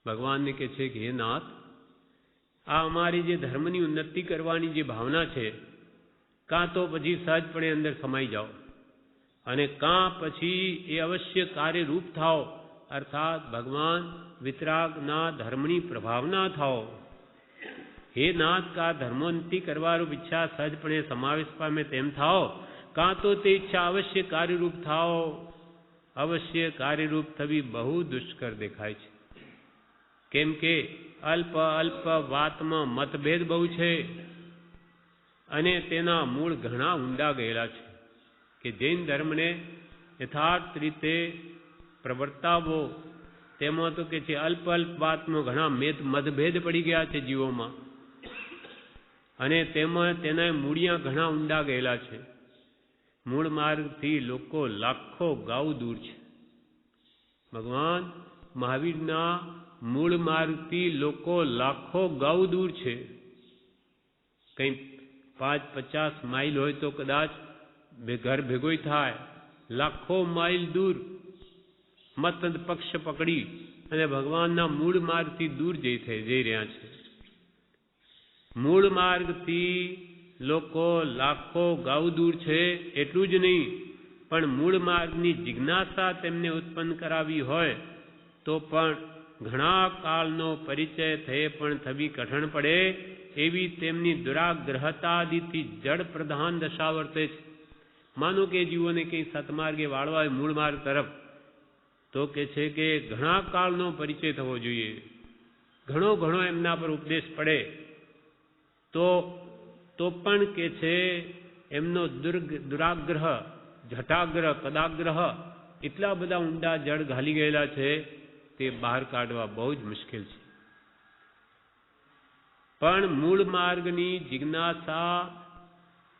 ભગવાનને કહે છે કે હે નાથ, આ અમારી જે ધર્મની ઉન્નતિ કરવાની જે ભાવના છે, કાં તો પછી સહજપણે અંદર સમાઈ જાઓ, અને કાં પછી એ અવશ્ય કાર્યરૂપ થાઓ, અર્થાત ભગવાન વિતરાગના ધર્મની પ્રભાવના થાઓ. હે નાથ, કા ધર્મોન્નતિ કરવારૂપ ઈચ્છા સહજપણે સમાવેશ પામે તેમ થાઓ, કાં તો તે ઈચ્છા અવશ્ય કાર્યરૂપ થાઓ. અવશ્ય કાર્યરૂપ થવી બહુ દુષ્કર દેખાય છે. કેમ કે અલ્પ વાતમાં મતભેદ બહુ છે, અને તેના મૂળ ઘણા ઊંડા ગયેલા છે. કે જૈન ધર્મને યથાર્થ રીતે પ્રવર્તાવવો તેમાં તો કે છે અલ્પ વાતમાં ઘણા મતભેદ પડી ગયા છે જીવોમાં, અને તેમાં તેના મૂળિયા ઘણા ઊંડા ગયેલા છે. મૂળ માર્ગથી લોકો લાખો ગાઉ દૂર છે. ભગવાન મહાવીરના મૂળ માર્ગથી લોકો લાખો ગાઉ દૂર છે. કંઈ 5-50 માઇલ હોય તો કદાચ ઘર ભેગોય થાય. લાખો માઇલ દૂર મત પક્ષ પકડી અને ભગવાનના મૂળ માર્ગથી દૂર જઈ રહ્યા છે. મૂળ માર્ગથી લોકો લાખો ગાઉ દૂર છે. એટલું જ નહીં, પણ મૂળ માર્ગની જિજ્ઞાસા તેમને ઉત્પન્ન કરાવી હોય તો પણ ઘણા કાળનો પરિચય થયે પણ થવી કઠણ પડે એવી તેમની દુરાગ્રહતાદિથી જડ પ્રધાન દશા વર્તે છે. માનો કે જીવોને કંઈ સતમાર્ગે વાળવા હોય મૂળ માર્ગ તરફ, તો કે છે કે ઘણા કાળનો પરિચય થવો જોઈએ, ઘણો એમના પર ઉપદેશ પડે તો પણ કે છે એમનો દુરાગ્રહ, જટાગ્રહ, પદાગ્રહ એટલા બધા ઊંડા જળ ઘાલી ગયેલા છે તે બહાર કાઢવા બહુ જ મુશ્કેલ છે. પણ મૂળ માર્ગની જિજ્ઞાસા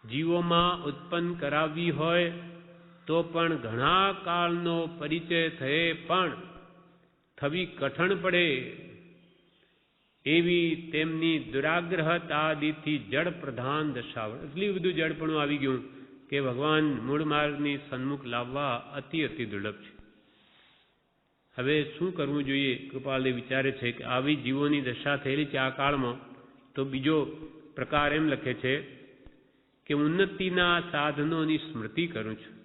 જીવોમાં ઉત્પન્ન કરાવી હોય તો પણ ઘણા કાળનો પરિચય થયે પણ થવી કઠણ પડે એવી તેમની દુરાગ્રહતાદિથી જડ પ્રધાન દશાવળ, એટલી બધું જડપણું આવી ગયું કે ભગવાન મૂળ માર્ગની સન્મુખ લાવવા અતિ દુર્લભ છે. હવે શું કરવું જોઈએ? કૃપાલદેવ વિચારે છે કે આવી જીવોની દશા થયેલી છે આ કાળમાં, તો બીજો પ્રકાર એમ લખે છે કે ઉન્નતિના સાધનોની સ્મૃતિ કરું છું,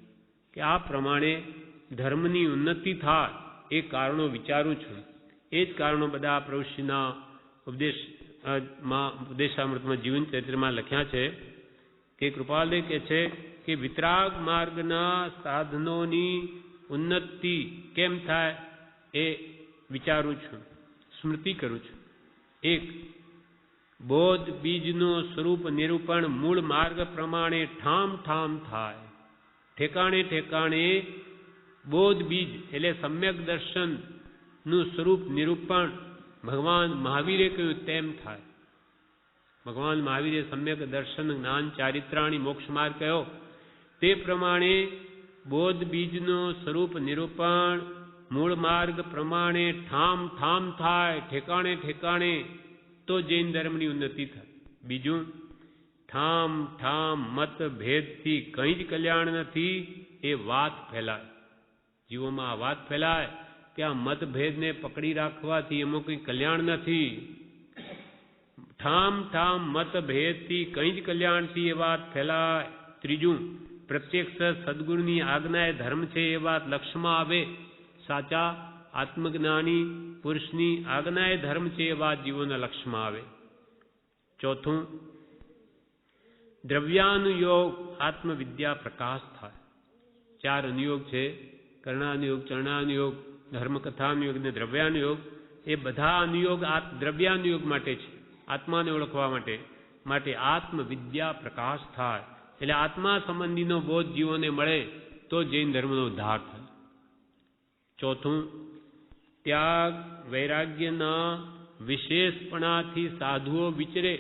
કે આ પ્રમાણે ધર્મની ઉન્નતિ થાય એ કારણો વિચારું છું. એ જ કારણો બધા પ્રભુશ્રીના ઉપદેશામૃતમાં જીવન ચરિત્રમાં લખ્યા છે કે કૃપાલદેવ કહે છે કે વિતરાગ માર્ગના સાધનોની ઉન્નતિ કેમ થાય એ વિચારું છું, સ્મૃતિ કરું છું. એક, બોધ બીજનું સ્વરૂપ નિરૂપણ મૂળ માર્ગ પ્રમાણે ઠામ થાય. ઠેકાણે બોધ બીજ એટલે સમ્યક દર્શનનું સ્વરૂપ નિરૂપણ ભગવાન મહાવીરે કહ્યું તેમ થાય. ભગવાન મહાવીરે સમ્યક દર્શન જ્ઞાન ચારિત્રાણી મોક્ષ માર્ગ કહ્યો તે પ્રમાણે બોધ બીજનું સ્વરૂપ નિરૂપણ મૂળ માર્ગ પ્રમાણે ઠામ થાય, ઠેકાણે તો જૈન ધર્મની ઉન્નતિ થાય. બીજું, ઠામ મતભેદથી કંઈ જ કલ્યાણ નથી એ વાત ફેલાય. જીવોમાં આ વાત ફેલાય કે આ મતભેદને પકડી રાખવાથી એમાં કંઈ કલ્યાણ નથી. ઠામ મતભેદથી કંઈ જ કલ્યાણથી એ વાત ફેલાય. ત્રીજું, પ્રત્યક્ષ સદગુરુની આજ્ઞા એ ધર્મ છે એ વાત લક્ષ્યમાં આવે. સાચા આત્મજ્ઞાની પુરુષની આજ્ઞા એ ધર્મ છે એ વાત જીવોના લક્ષ્યમાં આવે. ચોથું, દ્રવ્યાનુયોગ આત્મવિદ્યા પ્રકાશ થાય. 4 અનુયોગ છે, કર્ણાનુયોગ, ચરણાનુયોગ, ધર્મકથાનુયોગ અને દ્રવ્યાનુયોગ. એ બધા અનુયોગ દ્રવ્યાનુયોગ માટે છે, આત્માને ઓળખવા માટે આત્મવિદ્યા પ્રકાશ થાય. એટલે આત્મા સંબંધીનો બોધ જીવોને મળે તો જૈન ધર્મનો ઉદ્ધાર થાય. ચોથું, ત્યાગ વૈરાગ્યના વિશેષપણાથી સાધુઓ વિચરે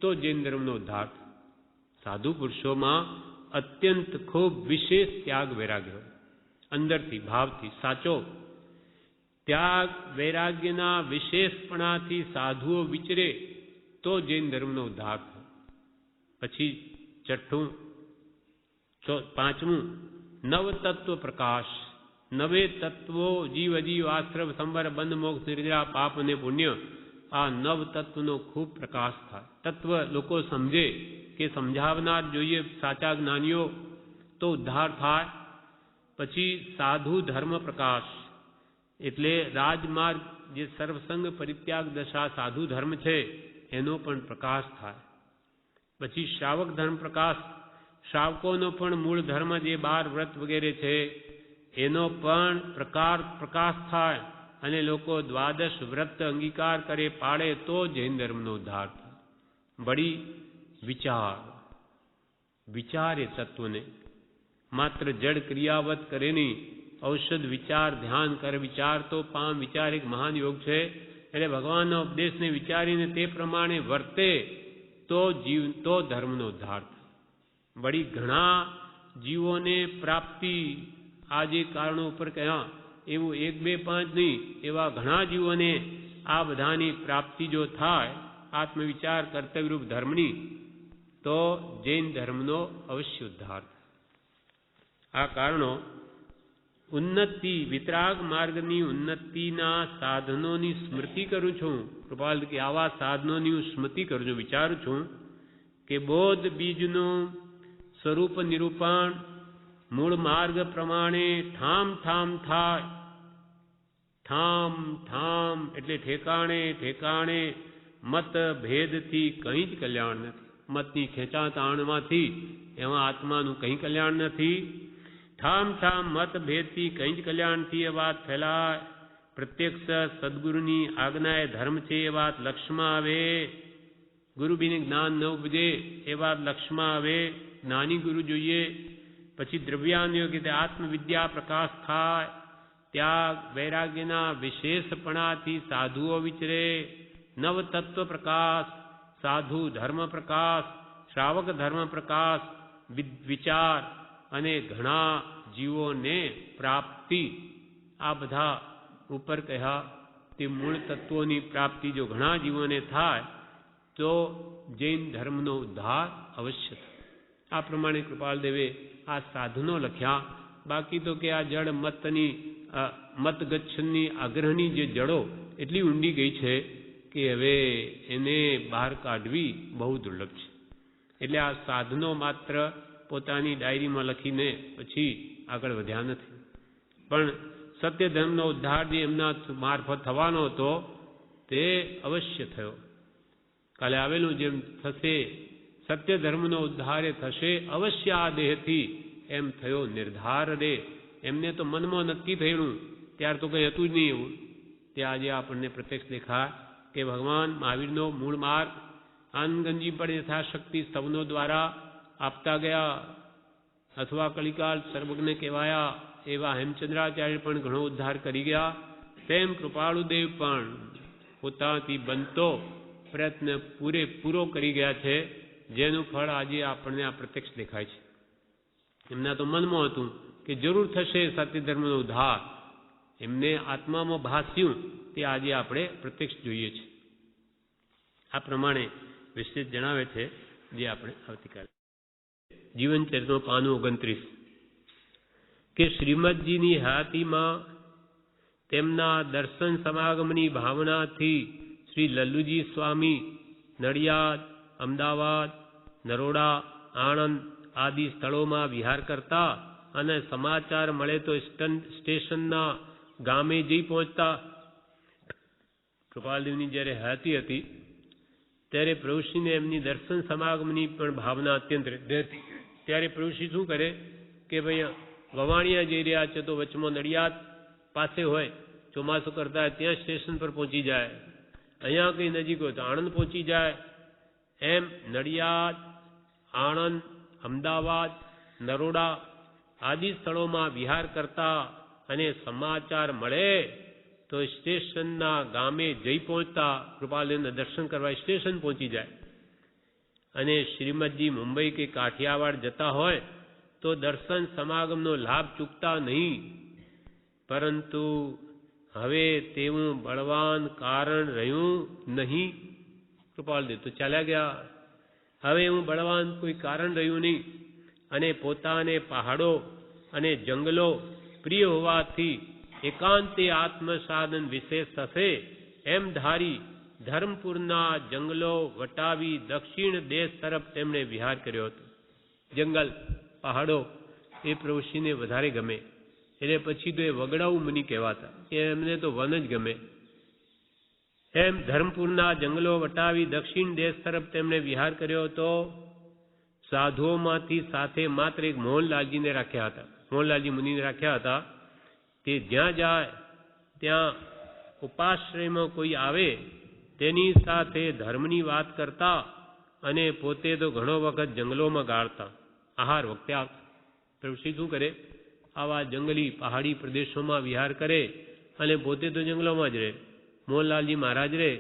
તો જૈન ધર્મનો ઉદ્ધાર થાય. સાધુ પુરુષોમાં અત્યંત ખૂબ વિશેષ ત્યાગ વૈરાગ્ય હોય, અંદરથી ભાવથી સાચો ત્યાગ વૈરાગ્યના વિશેષપણાથી સાધુઓ વિચરે તો જૈન ધર્મનો ઉદ્ધાર થાય. પછી પાંચમું, નવતત્વ પ્રકાશ. નવે તત્વો જીવ આશ્રમ સંવર બંધ મોક્ષ નિર્જરા પાપ અને પુણ્ય, આ નવ તત્વનો ખૂબ પ્રકાશ થાય. તત્વ લોકો સમજે કે સમજાવનાર જોઈએ સાચા જ્ઞાનીઓ તો ઉદ્ધાર થાય. પછી સાધુ ધર્મ પ્રકાશ એટલે રાજમાર્ગ જે સર્વસંગ પરિત્યાગ દશા સાધુ ધર્મ છે એનો પણ પ્રકાશ થાય. પછી શ્રાવક ધર્મ પ્રકાશ, શ્રાવકોનો પણ મૂળ ધર્મ જે 12 વ્રત વગેરે છે એનો પણ પ્રકાશ થાય અને લોકો 12 વ્રત અંગીકાર કરે પાડે તો જૈન ધર્મનો ઉદ્ધાર થાય. વળી વિચાર એ તત્વને માત્ર જડ ક્રિયાવત કરે નહીં, ઔષધ વિચાર ધ્યાન કર વિચાર તો પામ. વિચાર એક મહાન યોગ છે. એટલે ભગવાનના ઉપદેશને વિચારીને તે પ્રમાણે વર્તે તો ધર્મનો ઉદ્ધાર થાય. વળી ઘણા જીવોને પ્રાપ્તિ આ જે કારણો ઉપર કહ્યા એવું 1, 2, 5 નહીં, એવા ઘણા જીવોને આ બધાની પ્રાપ્તિ જો થાય આત્મવિચાર કર્તવ્યરૂપ ધર્મની તો જૈન ધર્મનો અવશ્ય ઉદ્ધાર થાય. આ કારણો ઉન્નતિ વિતરાગ માર્ગની ઉન્નતિના સાધનોની સ્મૃતિ કરું છું. કૃપાલ કે આવા સાધનોની હું સ્મૃતિ કરું છું, વિચારું છું કે બોધ બીજનું સ્વરૂપ નિરૂપણ મૂળ માર્ગ પ્રમાણે ઠામ ઠામ થાય. ઠામ ઠામ એટલે ઠેકાણે ઠેકાણે. મત ભેદથી કંઈ જ કલ્યાણ નથી. મતની ખેંચાતાણમાંથી એમાં આત્માનું કંઈ કલ્યાણ નથી. ઠામ ઠામ મત ભેદથી કંઈ જ કલ્યાણથી એ વાત ફેલાય. પ્રત્યક્ષ સદગુરુની આજ્ઞા એ ધર્મ છે એ વાત લક્ષમાં આવે. ગુરુ બિન જ્ઞાન ન ઉપજે એ વાત લક્ષમાં આવે. જ્ઞાની ગુરુ જોઈએ. પછી દ્રવ્યાનુયોગી આત્મવિદ્યા પ્રકાશ થાય. ત્યાગ વૈરાગ્યના વિશેષપણાથી સાધુઓ વિચરે. નવ તત્વ પ્રકાશ, સાધુ ધર્મ પ્રકાશ, શ્રાવક ધર્મ પ્રકાશ, વિચાર અને ઘણા જીવોને પ્રાપ્તિ. આ બધા ઉપર કહ્યા તે મૂળ તત્વોની પ્રાપ્તિ જો ઘણા જીવોને થાય તો જૈન ધર્મનો ઉદ્ધાર અવશ્ય થાય. આ પ્રમાણે કૃપાલદેવે આ સાધનો લખ્યા. બાકી તો કે આ જળ મતગચ્છની આગ્રહની જે જડો એટલી ઊંડી ગઈ છે કે હવે એને બહાર કાઢવી બહુ દુર્લભ છે. એટલે આ સાધનો માત્ર પોતાની ડાયરીમાં લખીને પછી આગળ વધ્યા નથી. પણ સત્ય ધર્મનો ઉદ્ધાર જે એમના મારફત થવાનો હતો તે અવશ્ય થયો. કાલે આવેલું જેમ થશે સત્ય ધર્મનો ઉદ્ધાર એ થશે અવશ્ય આ દેહથી એમ થયો નિર્ધાર રે. એમને તો મનમાં નક્કી થયેલું, ત્યાર તો કંઈ હતું જ નહીં એવું. તે આજે આપણને પ્રત્યક્ષ દેખાય કે ભગવાન મહાવીરનો મૂળ માર્ગ આનગંજી પણ યથાશક્તિ સ્તવનો દ્વારા આપતા ગયા. અથવા કલિકાલ સર્વજ્ઞ કહેવાયા એવા હેમચંદ્રાચાર્ય પણ ઘણો ઉદ્ધાર કરી ગયા. તેમ કૃપાળુદેવ પણ પોતાથી બનતો પ્રયત્ન પૂરેપૂરો કરી ગયા છે, જેનું ફળ આજે આપણને આ પ્રત્યક્ષ દેખાય છે. એમના તો મનમાં હતું કે જરૂર થશે સત્ય ધર્મનો ઉદ્ધાર. એમને આત્મામાં ભાસ્યું તે આજે આપણે પ્રત્યક્ષ જોઈએ છીએ. આ પ્રમાણે વિશેષ જણાવે છે જે આપણે આવતીકાલે. જીવનચરિત્ર પાનું 29 કે શ્રીમદજીની હયાતીમાં તેમના દર્શન સમાગમની ભાવનાથી શ્રી લલ્લુજી સ્વામી નડિયાદ, અમદાવાદ, નરોડા, આણંદ આદિ સ્થળોમાં વિહાર કરતા અને સમાચાર મળે તો સ્ટેશનના ગામે જઈ પહોંચતા. કૃપાલદેવની જ્યારે હયાતી હતી ત્યારે પ્રભુશ્રીને એમની દર્શન સમાગમની પણ ભાવના અત્યંત હતી. ત્યારે પ્રભુશ્રી શું કરે કે ભાઈ વવાણિયા જઈ રહ્યા છે તો વચમાં નડિયાદ પાસે હોય, ચોમાસું કરતા હોય ત્યાં સ્ટેશન પર પહોંચી જાય. અહીંયા કંઈ નજીક હોય તો આણંદ પહોંચી જાય. એમ નડિયાદ, આણંદ, અમદાવાદ, નરોડા આદિ સ્થળોમાં વિહાર કરતા અને સમાચાર મળે તો સ્ટેશનના ગામે જઈ પહોંચતા. કૃપાલદેવના દર્શન કરવા સ્ટેશન પહોંચી જાય. અને શ્રીમદજી મુંબઈ કે કાઠિયાવાડ જતા હોય તો દર્શન સમાગમનો લાભ ચૂકતા નહીં. પરંતુ હવે તેવું બળવાન કારણ રહ્યું નહીં. કૃપાલદેવ તો ચાલ્યા ગયા. હવે એવું બળવાન કોઈ કારણ રહ્યું નહીં. અને પોતાને પહાડો અને જંગલો પ્રિય હોવાથી એકાંતે આત્મસાધન વિશેષ થશે એમ ધારી ધર્મપુરના જંગલો વટાવી દક્ષિણ દેશ તરફ તેમણે વિહાર કર્યો હતો. જંગલ, પહાડો એ પ્રભુશ્રીને વધારે ગમે. એટલે પછી તો એ વગડાઉ મુનિ કહેવાતા, એમને તો વન જ ગમે. એમ ધર્મપુરના જંગલો વટાવી દક્ષિણ દેશ તરફ તેમણે વિહાર કર્યો હતો. સાધુઓમાંથી સાથે માત્ર એક મોહનલાલજીને રાખ્યા હતા. મોહનલાલજી મુનિને રાખ્યા હતા. તે જ્યાં જાય ત્યાં ઉપાશ્રયમાં કોઈ આવે તેની સાથે ધર્મની વાત કરતા અને પોતે તો ઘણો વખત જંગલોમાં ગાળતા. આહાર વખતે આવતા. પ્રભુશ્રી શું કરે? આવા જંગલી પહાડી પ્રદેશોમાં વિહાર કરે અને પોતે તો જંગલોમાં જ રહે. મોહનલાલજી મહારાજ રહે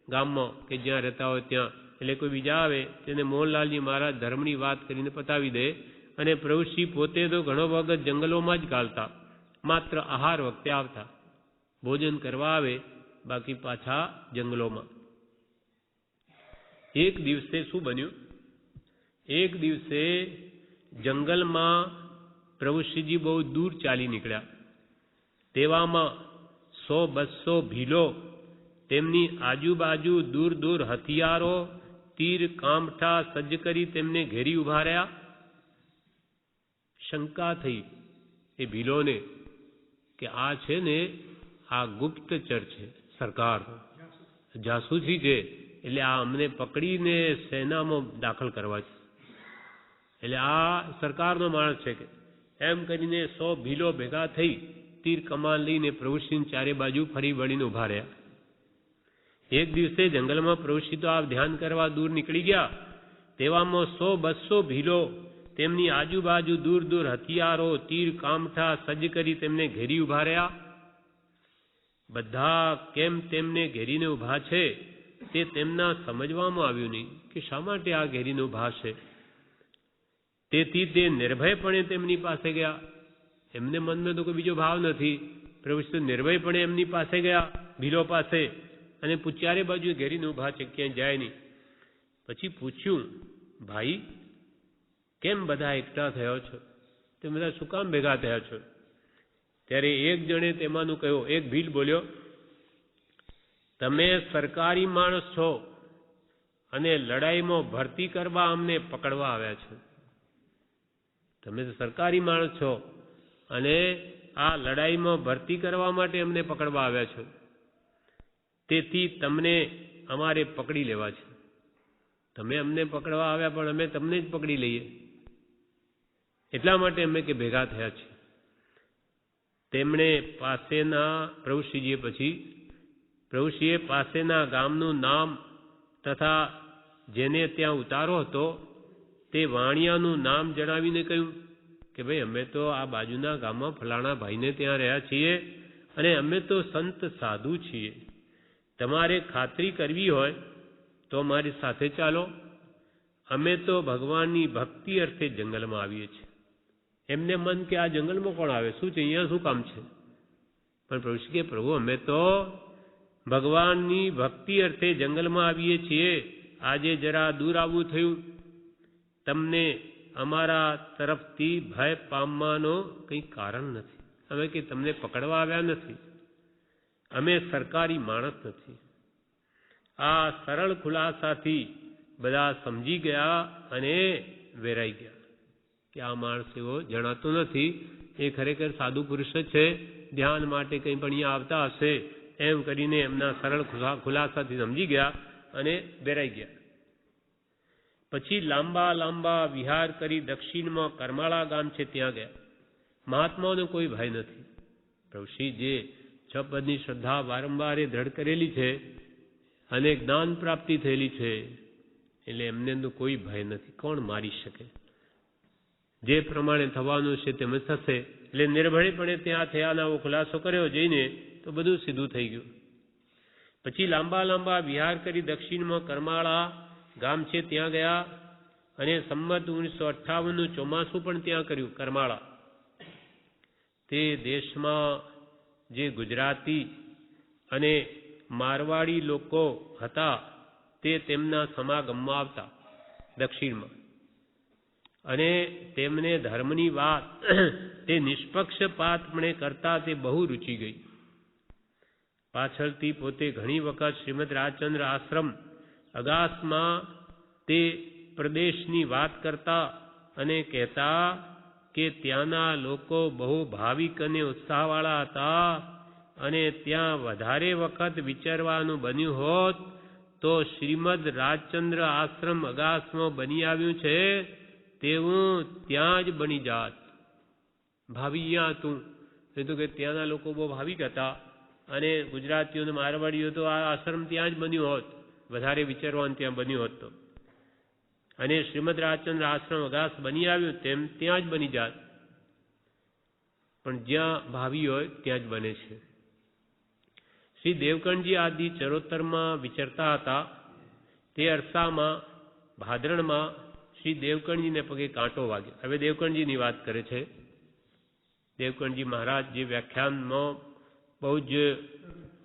ગામમાં કે જ્યાં રહેતા હોય ત્યાં. એટલે કોઈ બીજા આવે તેને મોહનલાલજી મહારાજ ધર્મની વાત કરીને પતાવી દે. અને પ્રભુશ્રી પોતે તો ઘણો વખત જંગલોમાં જ ગાળતા. માત્ર આહાર વખતે આવતા. ભોજન કરવા આવે, બાકી પાછા જંગલોમાં. એક દિવસે શું બન્યું? એક દિવસે જંગલમાં પ્રભુશ્રીજી બહુ દૂર ચાલી નીકળ્યા. તેવામાં 100-200 ભીલો તેમની આજુબાજુ દૂર દૂર હથિયારો, તીર, કામઠા સજ્જ કરી તેમને ઘેરી ઉભા રહ્યા. શંકા થઈ એ ભીલોને કે આ છે ને આ ગુપ્તચર છે, સરકાર જાસૂસી છે, એટલે આ અમને પકડીને સેનામાં દાખલ કરવા છે, એટલે આ સરકારનો માણસ છે કે એમ કરીને 100 ભીલો ભેગા થઈ તીર કમાન લઈને પ્રભુશ્રીની ચારે બાજુ ફરી વળીને ઉભા રહ્યા. એક દિવસે જંગલમાં પ્રભુશ્રી તો આ ધ્યાન કરવા દૂર નીકળી ગયા, તેવામાં 100-200 ભીલો તેમની આજુબાજુ દૂર દૂર હથિયારો તીર કામઠા સજ્જ કરી તેમને ઘેરી ઉભા રહ્યા. બધા કેમ તેમને ઘેરીને ઉભા છે તે તેમના સમજવામાં આવ્યું નહીં કે શા માટે આ ઘેરીને ઉભા છે. તેથી તે નિર્ભયપણે તેમની પાસે ગયા. એમને મનમાં તો કોઈ બીજો ભાવ નથી. પ્રભુ નિર્ભયપણે એમની પાસે ગયા ભીલો પાસે અને ચારે બાજુ ઘેરીને ઉભા છે, ક્યાંય જાય નહીં. પછી પૂછ્યું, ભાઈ કેમ બધા એકઠા થયો છો? તે બધા શું કામ ભેગા થયા છો? ત્યારે એક જણે તેમાંનું કહ્યું, એક ભીલ બોલ્યો, તમે સરકારી માણસ છો અને લડાઈમાં ભરતી કરવા અમને પકડવા આવ્યા છો. તમે તો સરકારી માણસ છો અને આ લડાઈમાં ભરતી કરવા માટે અમને પકડવા આવ્યા છો. તેથી તમને અમારે પકડી લેવા છે. તમે અમને પકડવા આવ્યા પણ અમે તમને જ પકડી લઈએ, એટલા માટે અમે કે ભેગા થયા છીએ. તેમણે પાસેના પ્રભુશ્રીએ પાસેના ગામનું નામ તથા જેને ત્યાં ઉતારો હતો તે વાણિયાનું નામ જણાવીને કહ્યું કે ભાઈ અમે તો આ બાજુના ગામમાં ફલાણા ભાઈને ત્યાં રહ્યા છીએ અને અમે તો સંત સાધુ છીએ. તમારે ખાતરી કરવી હોય તો મારી સાથે ચાલો. અમે તો ભગવાનની ભક્તિ અર્થે જંગલમાં આવીએ છીએ. એમને મન કે આ જંગલમાં કોણ આવે, શું છે, અહીંયા શું કામ છે? પણ પ્રભુ કે પ્રભુ અમે તો ભગવાનની ભક્તિ અર્થે જંગલમાં આવીએ છીએ. આજે જરા દૂર આવવું થયું. તમને અમારા તરફથી ભય પામવાનો કંઈ કારણ નથી. અમે કે તમને પકડવા આવ્યા નથી. અમે સરકારી માણસ નથી. આ સરળ ખુલાસાથી બધા સમજી ગયા અને વેરાઈ ગયા કે આ માણસ એવો જણાતો નથી, એ ખરેખર સાધુ પુરુષ જ છે, ધ્યાન માટે કંઈ પણ અહીંયા આવતા હશે એમ કરીને એમના સરળ ખુલાસાથી સમજી ગયા અને વેરાઈ ગયા. પછી લાંબા લાંબા વિહાર કરી દક્ષિણમાં કરમાળા ગામ છે ત્યાં ગયા. મહાત્માઓને કોઈ ભય નથી. પ્રભુશ્રી જે 6 પદની શ્રદ્ધા વારંવાર દ્રઢ કરેલી છે અને જ્ઞાન પ્રાપ્તિ થયેલી છે એટલે એમને તો કોઈ ભય નથી. કોણ મારી શકે? જે પ્રમાણે થવાનું છે તેમ થશે. એટલે નિર્ભયપણે ત્યાં થયાનો આવો ખુલાસો કર્યો જઈને તો બધું સીધું થઈ ગયું. પછી લાંબા લાંબા વિહાર કરી દક્ષિણમાં કરમાળા ગામ છે ત્યાં ગયા અને સંમત 1958 ચોમાસું પણ ત્યાં કર્યું. કરમાળા તે દેશમાં જે ગુજરાતી અને મારવાડી લોકો હતા તે તેમના સમાગમમાં આવતા દક્ષિણમાં, અને તેમને ધર્મની વાત તે નિષ્પક્ષપાતપણે કરતા તે બહુ રૂચી ગઈ. પાછળથી પોતે ઘણી વખત શ્રીમદ રાજચંદ્ર આશ્રમ અગાસમાં તે પ્રદેશની વાત કરતા અને કહેતા કે ત્યાંના લોકો બહુ ભાવિક અને ઉત્સાહવાળા હતા અને ત્યાં વધારે વખત વિચારવાનું બન્યું હોત તો શ્રીમદ રાજચંદ્ર આશ્રમ અગાસમાં બની આવ્યું છે તેવું ત્યાં જ બની જાત. ભાવી અહીંયા હતું એ તો કે ત્યાંના લોકો બહુ ભાવિક હતા અને ગુજરાતીઓ અને મારવાડીઓ તો આ આશ્રમ ત્યાં જ બન્યું હોત, વધારે વિચારવાનું ત્યાં બન્યું હોત તો, અને શ્રીમદ રાજચંદ્ર આશ્રમ અગાસ બની આવ્યું તેમ ત્યાં જ બની જાત. પણ જ્યાં ભાવી હોય ત્યાં જ બને છે. શ્રી દેવકણજી આદિ ચરોતરમાં વિચરતા હતા તે અરસામાં ભાદરણમાં શ્રી દેવકણજીને પગે કાંટો વાગ્યો. હવે દેવકણજીની વાત કરે છે. દેવકણજી મહારાજ જે વ્યાખ્યાનમાં બહુ જ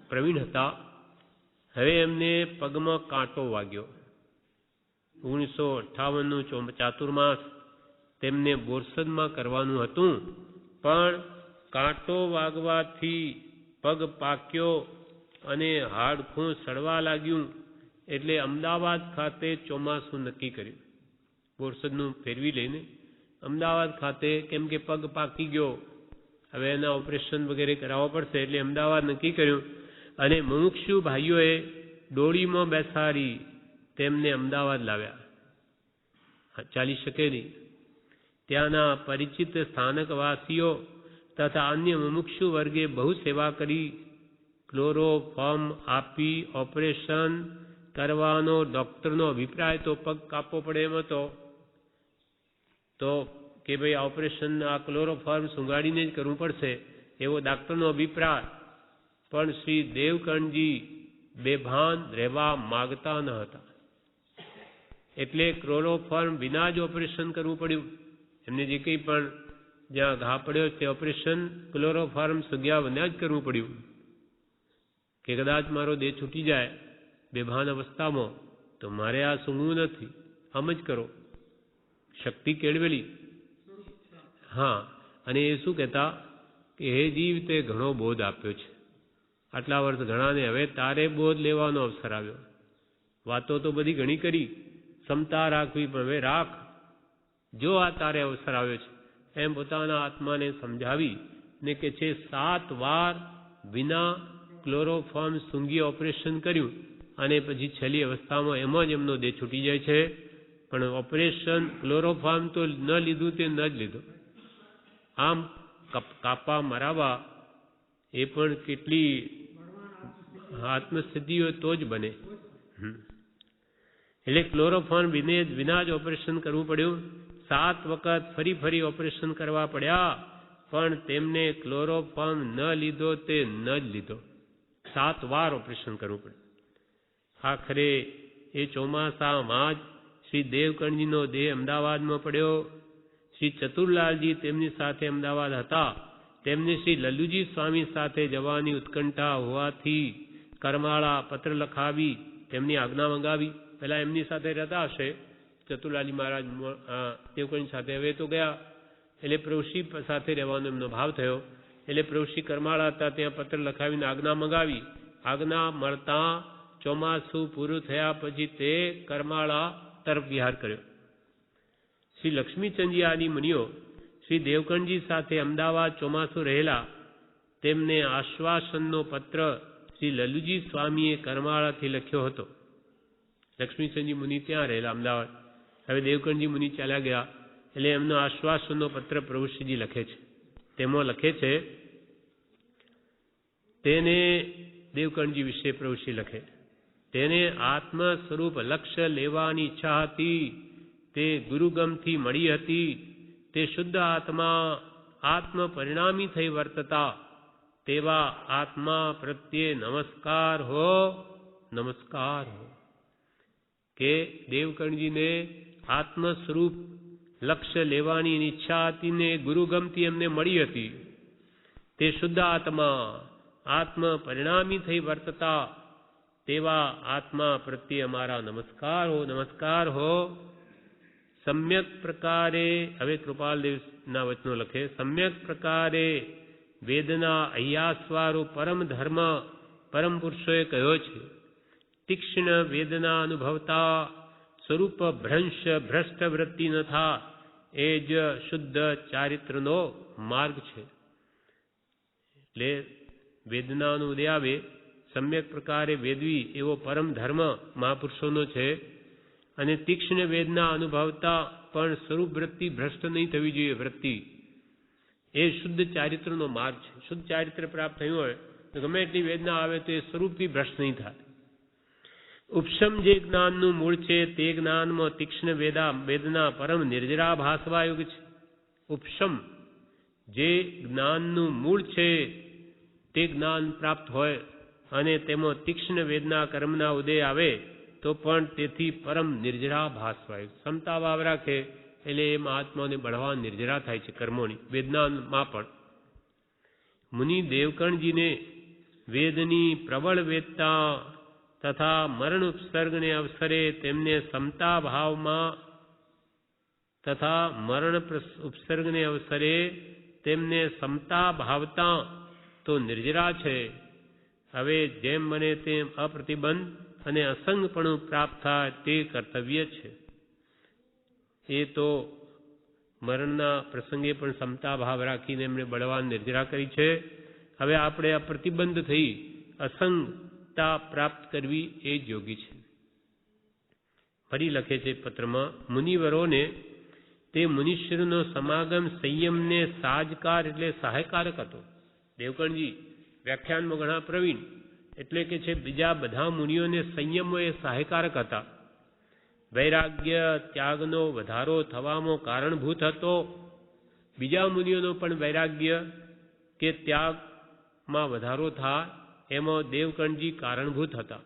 પ્રવીણ હતા, હવે એમને પગમાં કાંટો વાગ્યો. 1958 ચાતુર્માસ તેમને બોરસદમાં કરવાનું હતું, પણ કાંટો વાગવાથી પગ પાક્યો અને હાડકું સડવા લાગ્યું એટલે અમદાવાદ ખાતે ચોમાસું નક્કી કર્યું. બોરસદનું ફેરવી લઈને અમદાવાદ ખાતે, કેમ કે પગ પાકી ગયો, હવે એના ઓપરેશન વગેરે કરાવવા પડશે, એટલે અમદાવાદ નક્કી કર્યું અને મુમુક્ષુ ભાઈઓએ ડોળીમાં બેસાડી તેમને અમદાવાદ લાવ્યા. ચાલી શકે નહીં. ત્યાંના પરિચિત સ્થાનકવાસીઓ તથા અન્ય મુમુક્ષુ વર્ગે બહુ સેવા કરી. ક્લોરોફોર્મ આપી ઓપરેશન કરવાનો ડૉક્ટરનો અભિપ્રાય તો પગ કાપવો પડે એમ હતો, તો કે ભાઈ આ ઓપરેશન આ ક્લોરોફોર્મ સુંઘાડીને જ કરવું પડશે એવો ડાક્ટરનો અભિપ્રાય. પણ શ્રી દેવકણજી બેભાન રહેવા માગતા ન હતા, એટલે ક્લોરોફોર્મ વિના જ ઓપરેશન કરવું પડ્યું. એમને જે કંઈ પણ જ્યાં ઘા પડ્યો તે ઓપરેશન ક્લોરોફોર્મ સૂંઘ્યા વિના જ કરવું પડ્યું. કે કદાચ મારો દેહ છૂટી જાય બેભાન અવસ્થામાં તો મારે આ સૂંઘવું નથી, આમ જ કરો. શક્તિ કેળવેલી. હા, અને એ શું કહેતા કે હે જીવ તે ઘણો બોધ આપ્યો છે, આટલા વર્ષ ઘણાને, હવે તારે બોધ લેવાનો અવસર આવ્યો. વાતો તો બધી ઘણી કરી, ક્ષમતા રાખવી, પણ હવે રાખ, જો આ તારે અવસર આવ્યો છે એમ પોતાના આત્માને સમજાવી ને કે છે 7 વાર વિના ક્લોરોફોર્મ સૂંઘી ઓપરેશન કર્યું અને પછી છેલ્લી અવસ્થામાં એમાં જ એમનો દેહ છૂટી જાય છે. પણ ઓપરેશન ક્લોરોફોર્મ તો ન લીધું તે ન જ લીધો. આમ કાપા મરાવા એ પણ કેટલી આત્મસ્થિતિ હોય તો જ બને. એટલે ક્લોરોફોર્મ વિના જ ઓપરેશન કરવું પડ્યું. 7 વખત ફરી ઓપરેશન કરવા પડ્યા, પણ તેમને ક્લોરોફોર્મ ન લીધો તે ન જ લીધો. 7 વાર ઓપરેશન કરવું પડ્યું. આખરે એ ચોમાસામાં જ શ્રી દેવકણજીનો દેહ અમદાવાદમાં પડ્યો. શ્રી ચતુરલાલજી તેમની સાથે અમદાવાદ હતા. તેમને શ્રી લલ્લુજી સ્વામી સાથે જવાની ઉત્કંઠા હોવાથી કરમાળા પત્ર લખાવી તેમની આજ્ઞા મંગાવી. પહેલા એમની સાથે રહેતા હશે ચતુરલાલજી મહારાજ દેવકણજી સાથે, હવે તો ગયા, એટલે પ્રભુશ્રી સાથે રહેવાનો એમનો ભાવ થયો. એટલે પ્રભુશ્રી કરમાળા હતા, ત્યાં પત્ર લખાવીને આજ્ઞા મંગાવી. આજ્ઞા મળતા ચોમાસું પૂરું થયા પછી તે કરમાળા તરફ વિહાર કર્યો. શ્રી લક્ષ્મીચંદજી આદિ મુનિઓ શ્રી દેવકણજી સાથે અમદાવાદ ચોમાસું રહેલા. તેમને આશ્વાસનનો પત્ર શ્રી લલ્લુજી સ્વામીએ કરમાળાથી લખ્યો હતો. લક્ષ્મીચંદજી મુનિ ત્યાં રહેલા અમદાવાદ, હવે દેવકણજી મુનિ ચાલ્યા ગયા, એટલે એમનો આશ્વાસનનો પત્ર પ્રભુશ્રીજી લખે છે. તેમાં લખે છે, તેને દેવકણજી વિશે પ્રભુશ્રી લખે, તેને આત્મ સ્વરૂપ લક્ષ્ય લેવાની ઈચ્છા હતી, તે ગુરુગમથી મળી હતી. તે શુદ્ધ આત્મા આત્મ પરિણામી થઈ વર્તતા. તેવા આત્મા પ્રત્યે નમસ્કાર હો, નમસ્કાર હો. કે દેવકણજીને આત્મ સ્વરૂપ લક્ષ્ય લેવાની ઈચ્છા હતી ને ગુરુગમથી એમને મળી હતી. તે શુદ્ધ આત્મા આત્મ પરિણામી થઈ વર્તતા. તેવા આત્મા પ્રત્યે અમારા નમસ્કાર હો, નમસ્કાર હો. સમ્યક પ્રકારે, હવે કૃપાલદેવના વચનો લખે, સમ્યક પ્રકારે વેદના અહ્યાસ્વારો પરમ ધર્મ પરમ પુરુષોએ કહ્યો છે. તીક્ષ્ણ વેદના અનુભવતા સ્વરૂપ ભ્રષ્ટ વૃત્તિ ન થા, એ જ શુદ્ધ ચારિત્રનો માર્ગ છે. એટલે વેદનાનો ઉદય આવે, સમ્યક પ્રકારે વેદવી એવો પરમ ધર્મ મહાપુરુષોનો છે. અને તીક્ષ્ણ વેદના અનુભવતા પણ સ્વરૂપ વૃત્તિ ભ્રષ્ટ નહીં થવી જોઈએ. વૃત્તિ એ શુદ્ધ ચારિત્રનો માર્ગ છે. શુદ્ધ ચારિત્ર પ્રાપ્ત થયું હોય તો ગમે એટલી વેદના આવે તો એ સ્વરૂપથી ભ્રષ્ટ નહીં થાય. ઉપશમ જે જ્ઞાનનું મૂળ છે તે જ્ઞાનમાં તીક્ષ્ણ વેદના પરમ નિર્જરા ભાસવા યોગ્ય છે. ઉપશમ જે જ્ઞાનનું મૂળ છે તે જ્ઞાન પ્રાપ્ત હોય અને તેમાં તીક્ષ્ણ વેદના કર્મના ઉદય આવે તો પણ તેથી પરમ નિર્જરા ભાસવા યોગ્ય. ક્ષમતા ભાવ રાખે એટલે એ મહાત્માઓને બળવા નિર્જરા થાય છે કર્મોની, વેદનામાં પણ. મુનિ દેવકણજીને વેદની પ્રબળ વેદતા તથા મરણ ઉપસર્ગને અવસરે તેમને સમતા ભાવમાં તથા મરણ ઉપસર્ગને અવસરે તેમને સમતા ભાવતા તો નિર્જરા છે. હવે જેમ બને તેમ અપ્રતિબંધ અને અસંગપણું પ્રાપ્ત થાય તે કર્તવ્ય છે. એ તો મરણના પ્રસંગે પણ સમતા ભાવ રાખીને એમણે બળવાન નિર્જરા કરી છે. હવે આપણે આ પ્રતિબંધ થઈ અસંગતા પ્રાપ્ત કરવી એ જ યોગી છે. ફરી લખે છે પત્રમાં, મુનિવરોને તે મુનિશ્વરનો સમાગમ સંયમને સાજકાર એટલે સહાયકારક હતો. દેવકણજી વ્યાખ્યાનમાં ઘણા પ્રવીણ, એટલે કે છે બીજા બધા મુનિઓને સંયમો એ સહાયકારક હતા. વૈરાગ્ય ત્યાગનો વધારો થવામાં કારણભૂત હતો. બીજા મુનિઓનો પણ વૈરાગ્ય કે ત્યાગમાં વધારો થાય એમાં દેવકણજી કારણભૂત હતા.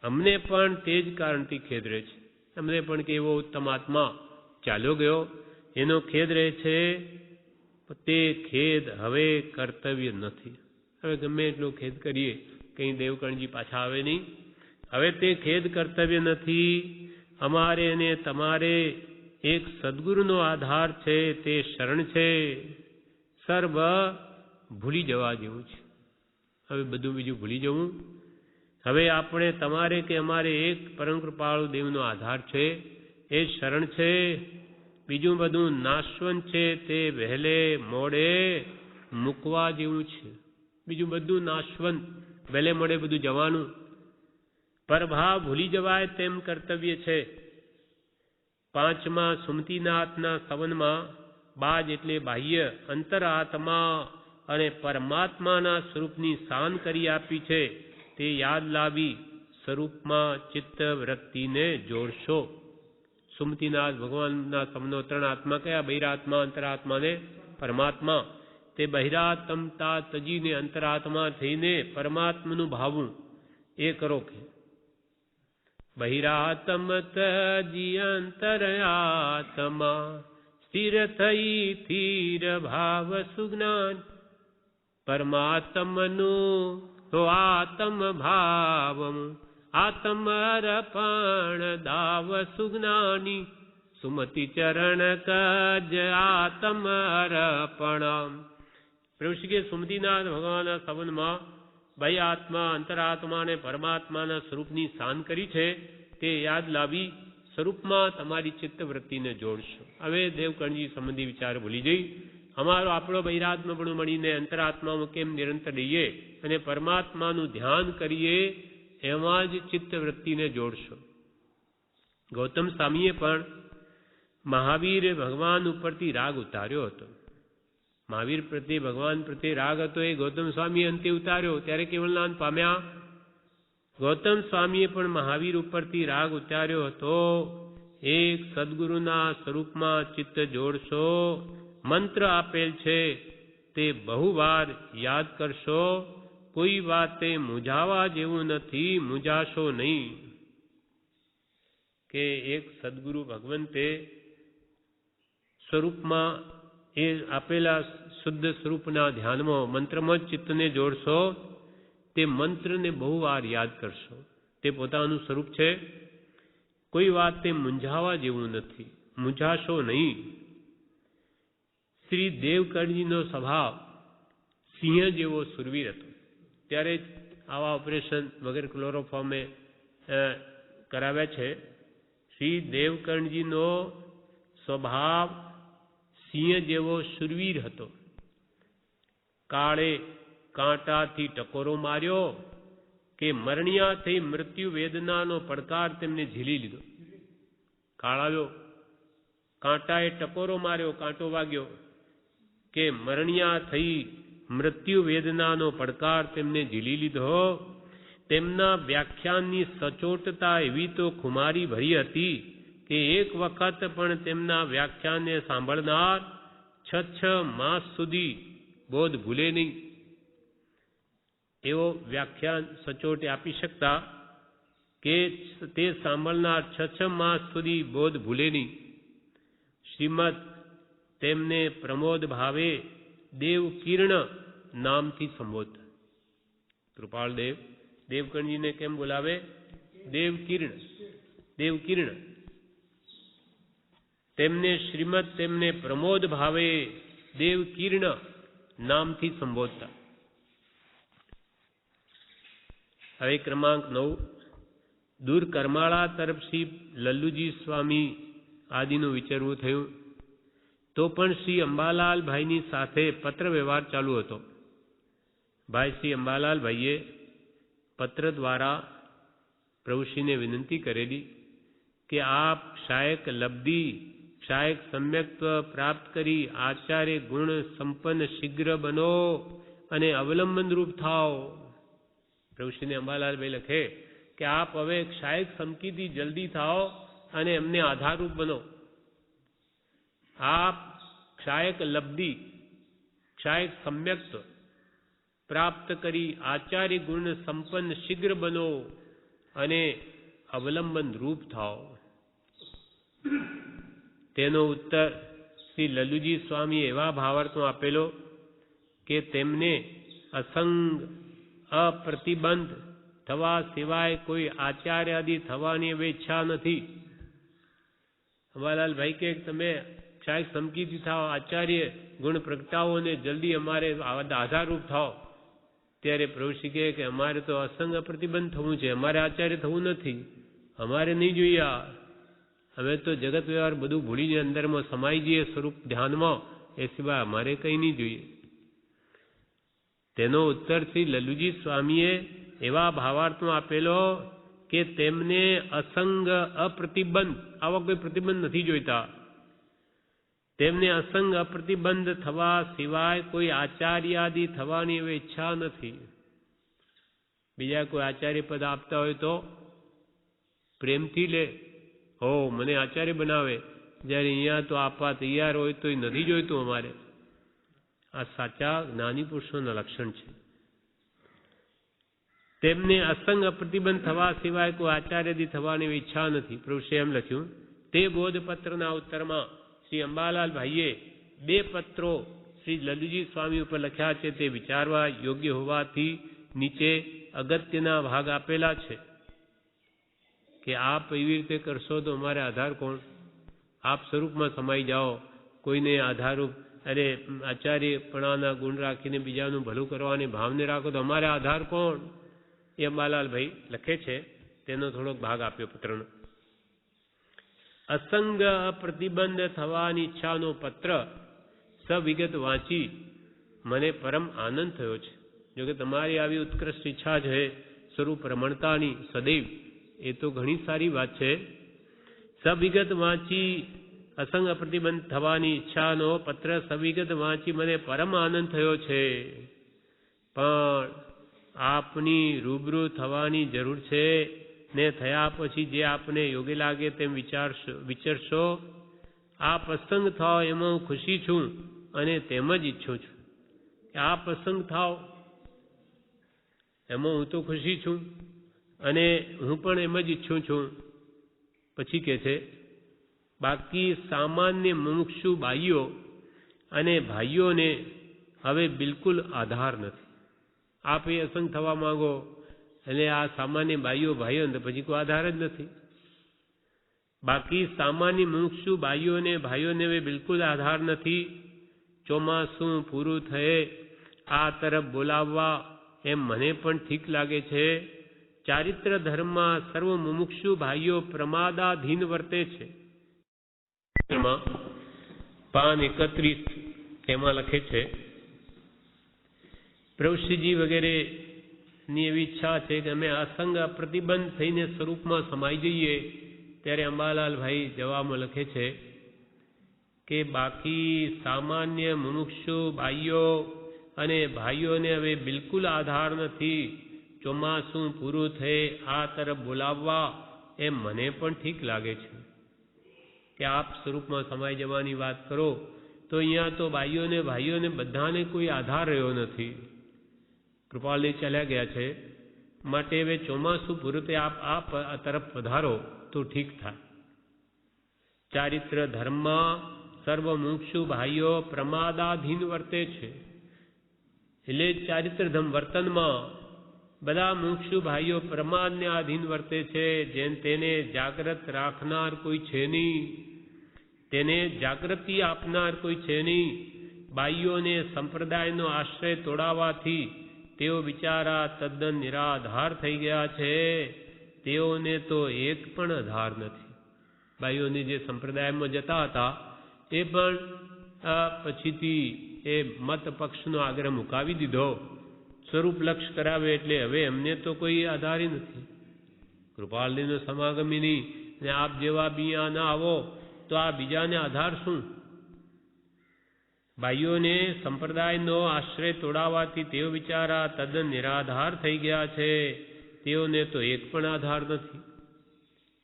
અમને પણ તે જ કારણથી ખેદ રહે છે. અમને પણ કે એવો ઉત્તમ આત્મા ચાલ્યો ગયો એનો ખેદ રહે છે. તે ખેદ હવે કર્તવ્ય નથી. હવે ગમે એટલો ખેદ કરીએ કંઈ દેવકણજી પાછા આવે નહીં. હવે તે ખેદ કર્તવ્ય નથી. અમારે અને તમારે એક સદગુરુનો આધાર છે, તે શરણ છે. સર્વ ભૂલી જવા જેવું છે. હવે બધું બીજું ભૂલી જવું. હવે આપણે તમારે કે અમારે એક પરમ કૃપાળુ દેવનો આધાર છે, એ શરણ છે. બીજું બધું નાશવંત છે, તે વહેલે મોડે મૂકવા જેવું છે. બીજું બધું નાશવંત, વહેલે મોડે બધું જવાનું. પરભાવ ભૂલી જવાય તેમ કર્તવ્ય છે. પાંચમા સુમતીનાથના સવનમાં બાજ એટલે બાહ્ય અંતરાત્મા અને પરમાત્માના સ્વરૂપની શાન કરી આપી છે. તે યાદ લાવી સ્વરૂપમાં ચિત્ત વૃત્તિને જોડશો. સુમતીનાથ ભગવાનના સવનો ત્રણ આત્મા કયા? બહિરાત્મા, અંતરાત્મા ને પરમાત્મા. તે બહિરાત્મતા તજીને અંતરાત્મા થઈને પરમાત્માનું ભાવવું એ કરો. કે બહિરાત્મ તજી અંતરાત્મા સ્થિર થઈ સ્થિર ભાવ સુજ્ઞાન પરમાત્મનું તો આત્મ ભાવમ આત્મરપણ દાવ સુજ્ઞાની સુમતિ ચરણ કજ આત્મરપણ. પ્રભુ શ્રી સુમતીનાથ ભગવાનના સવનમાં બાહ્ય આત્મા, અંતરાત્મા અને પરમાત્માના સ્વરૂપની શાન કરી છે. તે યાદ લાવી સ્વરૂપમાં તમારી ચિત્તવૃત્તિને જોડશો. હવે દેવકણજી સંબંધી વિચાર ભૂલી જઈ અમારો આપણો બહિરાત્મા પણ મળીને અંતરાત્મામાં કેમ નિરંતર રહીએ અને પરમાત્માનું ધ્યાન કરીએ, એમાં જ ચિત્તવૃત્તિને જોડશો. ગૌતમ સ્વામીએ પણ મહાવીરે ભગવાન ઉપરથી રાગ ઉતાર્યો હતો. મહાવીર પ્રત્યે, ભગવાન પ્રત્યે રાગ હતો, એ ગૌતમ સ્વામીએ અંતે ઉતાર્યો ત્યારે કેવલનાથ પામ્યા. ગૌતમ સ્વામીએ પણ મહાવીર ઉપરથી રાગ ઉતાર્યો હતો. એક સદગુરુના સ્વરૂપમાં ચિત્ત જોડશો. મંત્ર આપેલ છે તે બહુવાર યાદ કરશો. કોઈ વાતે મૂંઝાવા જેવું નથી, મૂંઝાશો નહીં. કે એક સદગુરુ ભગવંતે સ્વરૂપમાં એ આપેલા શુદ્ધ સ્વરૂપના ધ્યાનમાં મંત્રમાં જ ચિત્તને જોડશો. તે મંત્રને બહુ વાર યાદ કરશો. તે પોતાનું સ્વરૂપ છે. કોઈ વાત તે મૂંઝાવા જેવું નથી, મૂંઝાશો નહીં. શ્રી દેવકણજીનો સ્વભાવ સિંહ જેવો સુરવીર હતો. ત્યારે જ આવા ઓપરેશન વગર ક્લોરોફોર્મે કરાવ્યા છે. શ્રી દેવકણજીનો સ્વભાવ સિંહ જેવો શુરવીર હતો. કાળે કાંટાથી ટકોરો માર્યો કે મરણિયા થઈ મૃત્યુ વેદનાનો પડકાર તેમને ઝીલી લીધો. કાળ આવ્યો, કાંટાએ ટકોરો માર્યો, કાંટો વાગ્યો કે મરણિયા થઈ મૃત્યુ વેદનાનો પડકાર તેમને ઝીલી લીધો. તેમના વ્યાખ્યાનની સચોટતા એવી તો ખુમારી ભરી હતી કે એક વખત પણ તેમના વ્યાખ્યાનને સાંભળનાર 6 માસ સુધી બોધ ભૂલે નહીં. એવો વ્યાખ્યાન સચોટે આપી શકતા કે તે સાંભળનાર 6 માસ સુધી બોધ ભૂલે નહીં. શ્રીમદ તેમને પ્રમોદ ભાવે દેવ કિરણ નામથી સંબોધતા. કૃપાળ દેવ દેવકણજીને કેમ બોલાવે? દેવ કિરણ, દેવ કિરણ. તેમને શ્રીમદ તેમને પ્રમોદ ભાવે દેવ કિરણ નામથી સંબોધતા. હવે ક્રમાંક 9, દૂર કરમાળા તરફથી લલ્લુજી સ્વામી આદિનું વિચારવું થયું. તો પણ શ્રી અંબાલાલભાઈની સાથે પત્ર વ્યવહાર ચાલુ હતો. ભાઈ શ્રી અંબાલાલભાઈએ પત્ર દ્વારા પ્રભુશ્રીને વિનંતી કરેલી કે આપ શાયક લબ્ધિ શાયક સમ્યક્ત્વ પ્રાપ્ત કરી આચાર્ય ગુણ સંપન્ન શીઘ્ર બનો અને અવલંબન રૂપ થાઓ. પ્રભુશ્રીને અંબાલાલભાઈ લખે કે આપ હવે શાયક સમકીથી જલ્દી થાઓ અને એમને આધારરૂપ બનો. આપ શાયક લબ્ધિ શાયક સમ્યક્ત્વ પ્રાપ્ત કરી આચાર્ય ગુણ સંપન્ન શીઘ્ર બનો અને અવલંબન રૂપ થાઓ. તેનો ઉત્તર શ્રી લલ્લુજી સ્વામી એવા ભાવાર્થમાં આપેલો કે તેમને અસંગ અપ્રતિબંધ થવા સિવાય કોઈ આચાર્ય આદિ થવાની હવે ઈચ્છા નથી. અંબાલાલભાઈ કે તમે શાયદ સમકીથી થાઓ, આચાર્ય ગુણ પ્રગટાવો અને જલ્દી અમારે આધારરૂપ થાઓ. ત્યારે પ્રભુશ્રી કહે કે અમારે તો અસંગ અપ્રતિબંધ થવું છે, અમારે આચાર્ય થવું નથી, અમારે નહીં જોઈએ. અમે તો જગત વ્યવહાર બધું ભૂલીને અંદરમાં સમાઈ જઈએ સ્વરૂપ ધ્યાનમાં, એ સિવાય અમારે કંઈ નહીં જોઈએ. તેનો ઉત્તરથી લલ્લુજી સ્વામીએ એવા ભાવાર્થમાં આપેલો કે તેમને અસંગ અપ્રતિબંધ આવા કોઈ પ્રતિબંધ નથી જોઈતા. તેમને અસંગ અપ્રતિબંધ થવા સિવાય કોઈ આચાર્ય આદિ થવાની હવે ઈચ્છા નથી. બીજા કોઈ આચાર્ય પદ આપતા હોય તો પ્રેમથી લે, હો મને આચાર્ય બનાવે, જ્યારે અહીંયા તો આપવા તૈયાર હોય તો એ નથી જોઈતું અમારે. આ સાચા જ્ઞાની પુરુષોના લક્ષણ છે. તેમને અસંગ અપ્રતિબંધ થવા સિવાય કોઈ આચાર્યથી થવાની ઈચ્છા નથી. પ્રભુશ્રીએ એમ લખ્યું. તે બોધપત્રના ઉત્તરમાં શ્રી અંબાલાલભાઈએ 2 પત્રો શ્રી લલ્લુજી સ્વામી ઉપર લખ્યા છે. તે વિચારવા યોગ્ય હોવાથી નીચે અગત્યના ભાગ આપેલા છે કે આપ એવી રીતે કરશો તો અમારે આધાર કોણ? આપ સ્વરૂપમાં સમાઈ જાઓ, કોઈને આધારરૂપ અરે આચાર્યપણાના ગુણ રાખીને બીજાનું ભલું કરવાની ભાવને રાખો તો અમારે આધાર કોણ? એ અંબાલાલભાઈ લખે છે. તેનો થોડોક ભાગ આપ્યો પત્રનો. અસંગ પ્રતિબંધ થવાની ઈચ્છાનો પત્ર સવિગત વાંચી મને પરમ આનંદ થયો છે. જોકે તમારી આવી ઉત્કૃષ્ટ ઈચ્છા છે સ્વરૂપ રમણતાની સદૈવ, એ તો ઘણી સારી વાત છે. સવિગત વાંચી અસંગ પ્રતિબંધ થવાની ઈચ્છાનો પત્ર સવિગત વાંચી મને પરમ આનંદ થયો છે. પણ આપની રૂબરૂ થવાની જરૂર છે ને થયા પછી જે આપને યોગ્ય લાગે તેમ વિચારશો. આ પ્રસંગ થાવ એમાં હું ખુશી છું અને તેમ જ ઈચ્છું છું કે આ પ્રસંગ થાવ એમાં હું તો ખુશી છું અને હું પણ એમ જ ઈચ્છું છું. પછી કે છે બાકી સામાન્ય મુમુક્ષુ બાઈઓ અને ભાઈઓને હવે બિલકુલ આધાર નથી. આપ એ અસંગ થવા માંગો એટલે આ સામાન્ય બાઈઓ ભાઈઓ ને પછી કોઈ આધાર જ નથી. બાકી સામાન્ય મુમુક્ષુ બાઈઓ અને ભાઈઓને હવે બિલકુલ આધાર નથી. ચોમાસું પૂરું થયે આ તરફ બોલાવવા એમ મને પણ ઠીક લાગે છે. ચારિત્ર ધર્મમાં સર્વ મુમુક્ષુ ભાઈઓ પ્રમાદાધીન વર્તે છે. પાન 31 તેમાં લખે છે પ્રભુશ્રીજી વગેરે ની એવી ઈચ્છા છે કે અમે અસંગ પ્રતિબંધ થઈને સ્વરૂપમાં સમાઈ જઈએ. ત્યારે અંબાલાલભાઈ જવાબમાં લખે છે કે બાકી સામાન્ય મુમુક્ષુ ભાઈઓ અને ભાઈઓને હવે બિલકુલ આધાર નથી. ચોમાસું પૂરું થઈ આ તરફ બોલાવવા એમ મને પણ ઠીક લાગે છે કે આપ સ્વરૂપમાં સમાઈ જવાની વાત કરો તો અહીંયા તો ભાઈઓને ભાઈઓને બધાને કોઈ આધાર રહ્યો નથી. કૃપાલી ચાલ્યા ગયા છે, માટે હવે ચોમાસું પૂરું થઈ આપ આ તરફ પધારો તો ઠીક થાય. ચારિત્ર ધર્મમાં સર્વ મુમુક્ષુ ભાઈઓ પ્રમાદાધીન વર્તે છે. એટલે ચારિત્ર ધર્મ વર્તનમાં બધા મુમુક્ષુ ભાઈઓ પ્રમાદને આધીન વર્તે છે. જેમ તેને જાગ્રત રાખનાર કોઈ છે નહીં, તેને જાગૃતિ આપનાર કોઈ છે નહીં. બાઈઓને સંપ્રદાયનો આશ્રય તોડાવવાથી તેઓ બિચારા તદ્દન નિરાધાર થઈ ગયા છે. તેઓને તો એક પણ આધાર નથી. બાઈઓને જે સંપ્રદાયમાં જતા હતા એ પણ પછીથી એ મત પક્ષનો આગ્રહ મુકાવી દીધો, સ્વરૂપ લક્ષ કરાવે એટલે હવે એમને તો કોઈ આધાર નથી. કૃપાલદેવનો સમાગમીની ને આપ જેવા બીયા ના આવો તો આ બીજાને આધાર શું? ભાઈઓને સંપ્રદાયનો આશ્રય તોડાવવાથી તેઓ બિચારા તદ્દન નિરાધાર થઈ ગયા છે. તેઓને તો એક પણ આધાર નથી.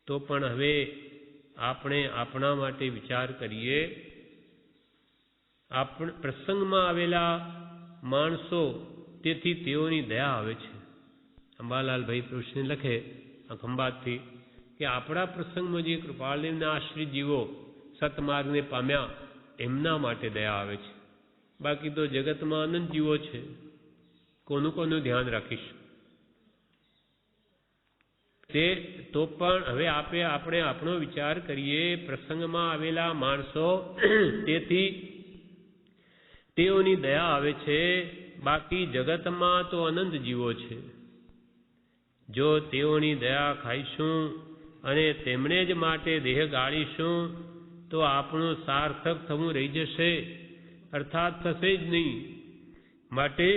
તો પણ હવે આપણે આપણા માટે વિચાર કરીએ. પ્રસંગમાં આવેલા માણસો, તેથી તેઓની દયા આવે છે. અંબાલાલભાઈ પ્રશ્ન લખે ખંભાતથી કે આપણા પ્રસંગમાં જે કૃપાલદેવના આશ્રિત જીવો સતમાર્ગને પામ્યા એમના માટે દયા આવે છે. બાકી તો જગતમાં અનંત જીવો છે, કોનું ધ્યાન રાખીશ? તે તો પણ હવે આપણે આપણો વિચાર કરીએ. પ્રસંગમાં આવેલા માણસો, તેથી તેઓની દયા આવે છે. બાકી જગતમાં તો અનંત જીવો છે. જો તેઓની દયા ખાઈશું અને તેમણે જ માટે દેહ ગાળીશું તો આપણું સાર્થક થવું રહી જશે, અર્થાત થશે જ નહીં. માટે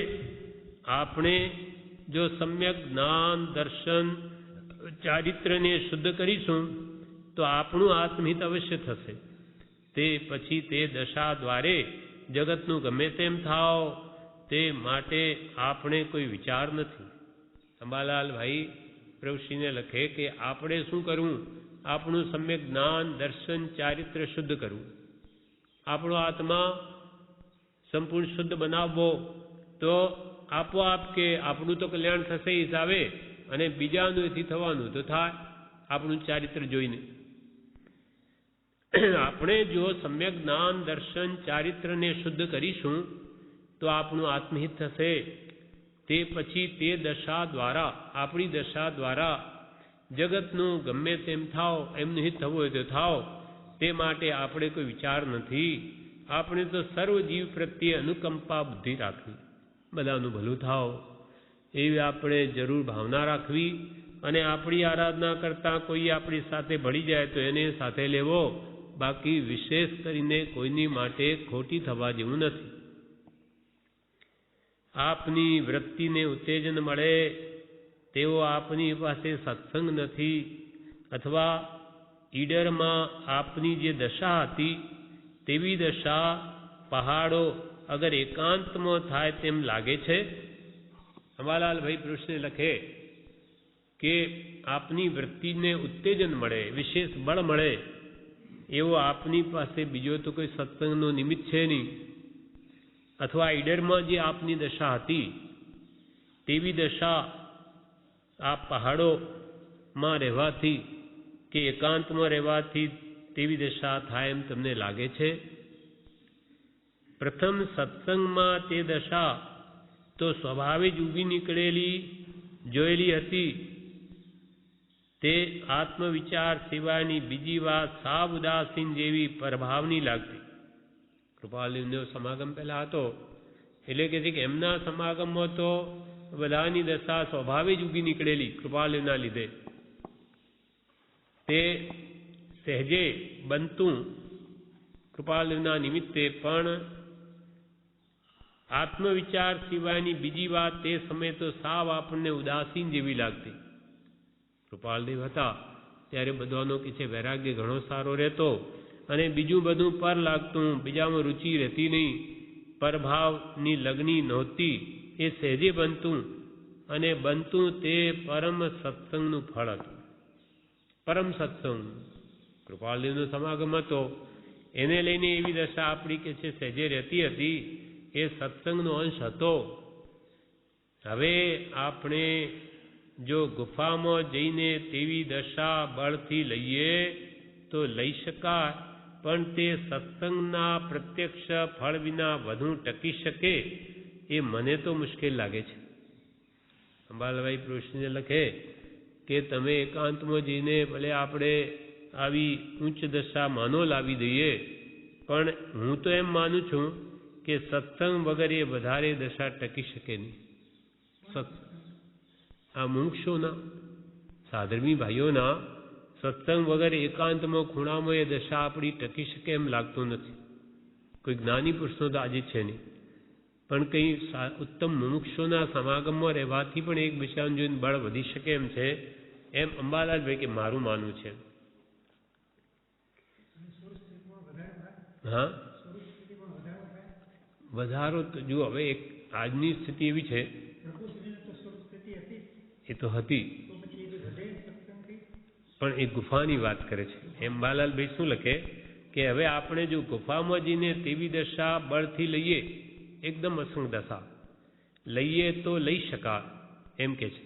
આપણે જો સમ્યક જ્ઞાન, દર્શન, ચારિત્રને શુદ્ધ કરીશું તો આપણું આત્મહિત અવશ્ય થશે. તે પછી તે દશા દ્વારે જગતનું ગમે તેમ થાવ, તે માટે આપણે કોઈ વિચાર નથી. અંબાલાલભાઈ પ્રભુશ્રીને લખે કે આપણે શું કરવું? આપણું સમ્યક જ્ઞાન, દર્શન, ચારિત્ર શુદ્ધ કરવું. આપણો આત્મા સંપૂર્ણ શુદ્ધ બનાવવો તો આપોઆપ કે આપણું તો કલ્યાણ થશે હિસાબે, અને બીજાનું એથી થવાનું તો થાય આપણું ચારિત્ર જોઈને. આપણે જો સમ્યક જ્ઞાન, દર્શન, ચારિત્રને શુદ્ધ કરીશું તો આપણું આત્મહિત થશે. તે પછી તે દશા દ્વારા, આપણી દશા દ્વારા જગતનું ગમે તેમ થાવ, એમનું હિત થવું હોય તો થાવ, તે માટે આપણે કોઈ વિચાર નથી. આપણે તો સર્વ જીવ પ્રત્યે અનુકંપા બુદ્ધિ રાખવી, બધાનું ભલું થાવ એવી આપણે જરૂર ભાવના રાખવી. અને આપણી આરાધના કરતાં કોઈ આપણી સાથે ભળી જાય તો એને સાથે લેવો. બાકી વિશેષ કરીને કોઈની માટે ખોટી થવા જેવું નથી. આપની વૃત્તિને ઉત્તેજન મળે તેવો આપની પાસે સત્સંગ નથી, અથવા ઈડરમાં આપની જે દશા હતી તેવી દશા પહાડો અગર એકાંતમાં થાય તેમ લાગે છે. અંબાલાલભાઈ કૃષ્ણ લખે કે આપની વૃત્તિને ઉત્તેજન મળે, વિશેષ બળ મળે એવો આપની પાસે બીજો તો કોઈ સત્સંગનો નિમિત્ત છે નહીં. અથવા ઈડરમાં જે આપની દશા હતી તેવી દશા આ પહાડોમાં રહેવાથી કે એકાંતમાં રહેવાથી તેવી દશા થાય એમ તમને લાગે છે? પ્રથમ સત્સંગમાં તે દશા તો સ્વભાવે જ ઊભી નીકળેલી જોયેલી હતી. તે આત્મવિચાર સિવાયની બીજી વાત સાવ ઉદાસીન જેવી પરભાવની લાગતી. કૃપાલદેવનો સમાગમ પહેલા હતો એટલે કે એમના સમાગમમાં તો બધાની દશા સ્વભાવે જ ઊભી નીકળેલી કૃપાલદેવના લીધે. તે સહેજે બનતું કૃપાલદેવના નિમિત્તે, પણ આત્મવિચાર સિવાયની બીજી વાત તે સમયે તો સાવ આપણને ઉદાસીન જેવી લાગતી. કૃપાલદેવ હતા ત્યારે બધાનો કે છે વૈરાગ્ય ઘણો સારો રહેતો, અને બીજું બધું પર લાગતું, બીજામાં રુચિ રહેતી નહીં, પરભાવની લગ્ની નહોતી. એ સહેજે બનતું, અને બનતું તે પરમ સત્સંગનું ફળ હતું. પરમ સત્સંગ કૃપાલદેવનો સમાગમ હતો, એને લઈને એવી દશા આપણી કે છે સહેજે રહેતી હતી. એ સત્સંગનો અંશ હતો. હવે આપણે જો ગુફામાં જઈને તેવી દશા બળથી લઈએ તો લઈ શકાય, પણ તે સત્સંગના પ્રત્યક્ષ ફળ વિના વધુ ટકી શકે એ મને તો મુશ્કેલ લાગે છે. અંબાલાલભાઈ પ્રશ્ન લખે કે તમે એકાંતમાં જઈને ભલે આપણે આવી ઉચ્ચ દશા માનો લાવી દઈએ, પણ હું તો એમ માનું છું કે સત્સંગ વગર એ વધારે દશા ટકી શકે નહીં. આ મુમુક્ષુના, સાધર્મી ભાઈઓના સત્સંગ વગર એકાંતમાં ખૂણામાં એ દશા આપણી ટકી શકે એમ લાગતું નથી. કોઈ જ્ઞાની પુરુષનો તો આજે છે નહીં, પણ કંઈ ઉત્તમ મુમુક્ષોના સમાગમમાં રહેવાથી પણ એક બીજાને જોઈને બળ વધી શકે એમ છે, એમ અંબાલાલભાઈ કે મારું માનવું છે. હા, વધારો તો જુઓ, હવે એક આજની સ્થિતિ એવી છે, એ તો હતી, પણ એ ગુફાની વાત કરે છે. એમ અંબાલાલભાઈ શું લખે કે હવે આપણે જો ગુફામાં જઈને તેવી દશા બળથી લઈએ, એકદમ અસંગ દશા લઈએ તો લઈ શકા એમ કે છે,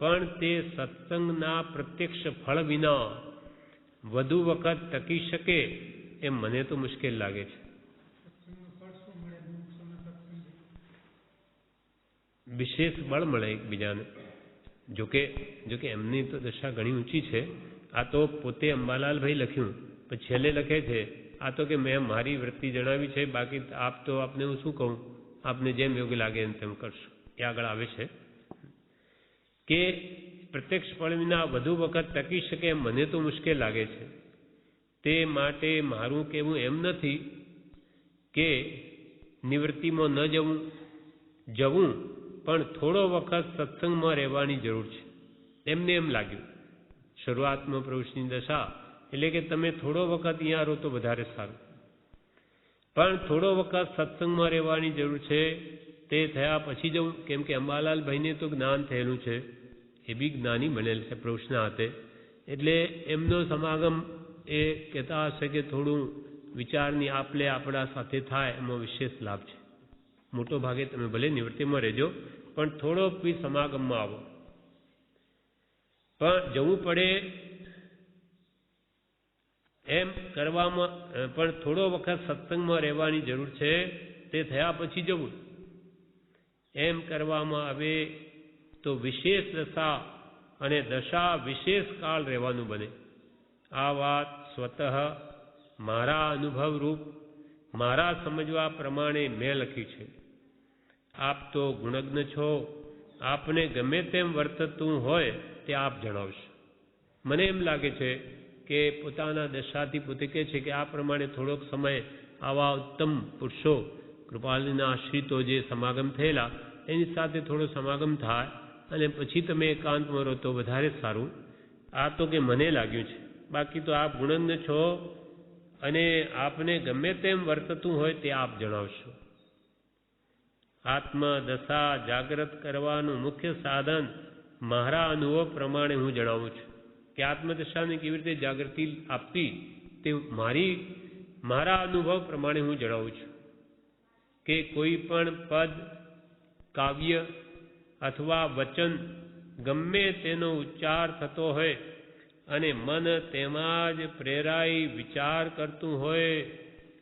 પણ તે સત્સંગના પ્રત્યક્ષ ફળ વિના વધુ વખત ટકી શકે એમ મને તો મુશ્કેલ લાગે છે. વિશેષ બળ મળે એકબીજાને. જોકે એમની તો દશા ઘણી ઊંચી છે. આ તો પોતે અંબાલાલભાઈ લખ્યું, પણ છેલ્લે લખે છે આ તો કે મેં મારી વૃત્તિ જણાવી છે, બાકી આપ તો આપને હું શું કહું, આપને જેમ યોગ્ય લાગે એમ તેમ કરશો. એ આગળ આવે છે કે પ્રત્યક્ષ ફળ વિના વધુ વખત ટકી શકે એમ મને તો મુશ્કેલ લાગે છે. તે માટે મારું કહેવું એમ નથી કે નિવૃત્તિમાં ન જવું, પણ થોડો વખત સત્સંગમાં રહેવાની જરૂર છે. એમને એમ લાગ્યું શરૂઆતમાં પ્રવેશની દશા એટલે કે તમે થોડો વખત અહીંયા રહો તો વધારે સારું, પણ થોડો વખત સત્સંગમાં રહેવાની જરૂર છે. તે થયા પછી જવું, કેમ કે અંબાલાલભાઈને તો જ્ઞાન થયેલું છે, એ બી જ્ઞાની બનેલ છે પ્રવેશના હાથે, એટલે એમનો સમાગમ એ કહેતા હશે કે થોડું વિચારની આપલે આપણા સાથે થાય એમાં વિશેષ લાભ છે. મોટો ભાગે તમે ભલે નિવૃત્તિમાં રહેજો, પણ થોડો બી સમાગમમાં આવો. પણ જવું પડે એમ કરવામાં, પણ થોડો વખત સત્સંગમાં રહેવાની જરૂર છે. તે થયા પછી જવું એમ કરવામાં આવે તો વિશેષ દશા અને દશા વિશેષ કાળ રહેવાનું બને. આ વાત સ્વતઃ મારા અનુભવ રૂપ, મારા સમજવા પ્રમાણે મેં લખી છે. આપ તો ગુણજ્ઞ છો, આપને ગમે તેમ વર્તતું હોય તે આપ જણાવશો. મને એમ લાગે છે કે પોતાના દશાથી પોતે કહે છે કે આ પ્રમાણે થોડોક સમય આવા ઉત્તમ પુરુષો કૃપાલના આશ્રિતો જે સમાગમ થયેલા એની સાથે થોડો સમાગમ થાય અને પછી તમે એકાંતમાં રહો તો વધારે સારું. આ તો કે મને લાગ્યું છે, બાકી તો આપ ગુણજ્ઞ છો અને આપને ગમે તેમ વર્તતું હોય તે આપ જણાવશો. આત્મદશા જાગૃત કરવાનું મુખ્ય સાધન મારા અનુભવ પ્રમાણે હું જણાવું છું કે આત્મદશાને કેવી રીતે જાગૃતિ આપવી તે મારા અનુભવ પ્રમાણે હું જણાવું છું કે કોઈ પણ પદ, કાવ્ય અથવા વચન ગમે તેનો ઉચ્ચાર થતો હોય અને મન તેમાં જ પ્રેરાઈ વિચાર કરતું હોય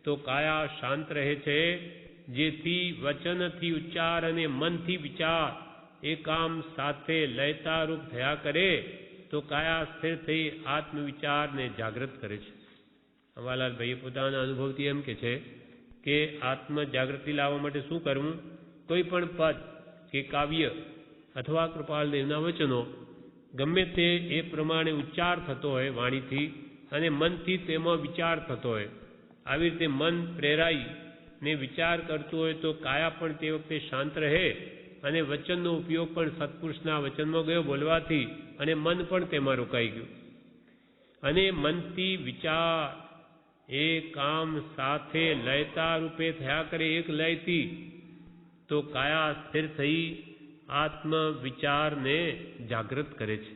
તો કાયા શાંત રહે છે. જેથી વચનથી ઉચ્ચાર અને મનથી વિચાર એકામ સાથે લયતારૂપ થયા કરે તો કાયા સ્થિર થઈ આત્મવિચારને જાગૃત કરે છે. અંબાલાલભાઈએ પોતાના અનુભવથી એમ કે છે કે આત્મ જાગૃતિ લાવવા માટે શું કરવું? કોઈ પણ પદ કે કાવ્ય અથવા કૃપાલદેવના વચનો ગમે તે એ પ્રમાણે ઉચ્ચાર થતો હોય વાણીથી અને મનથી તેમાં વિચાર થતો હોય, આવી રીતે મન પ્રેરાઈ ને વિચાર કરતું હોય તો કાયા પણ તે વખતે શાંત રહે અને વચનનો ઉપયોગ પણ સત્પુરુષના વચનમાં ગયો બોલવાથી અને મન પણ તેમાં રોકાઈ ગયું. અને મનથી વિચાર એ કામ સાથે લયતા રૂપે થયા કરે એક લયથી તો કાયા સ્થિર થઈ આત્મ વિચારને જાગૃત કરે છે.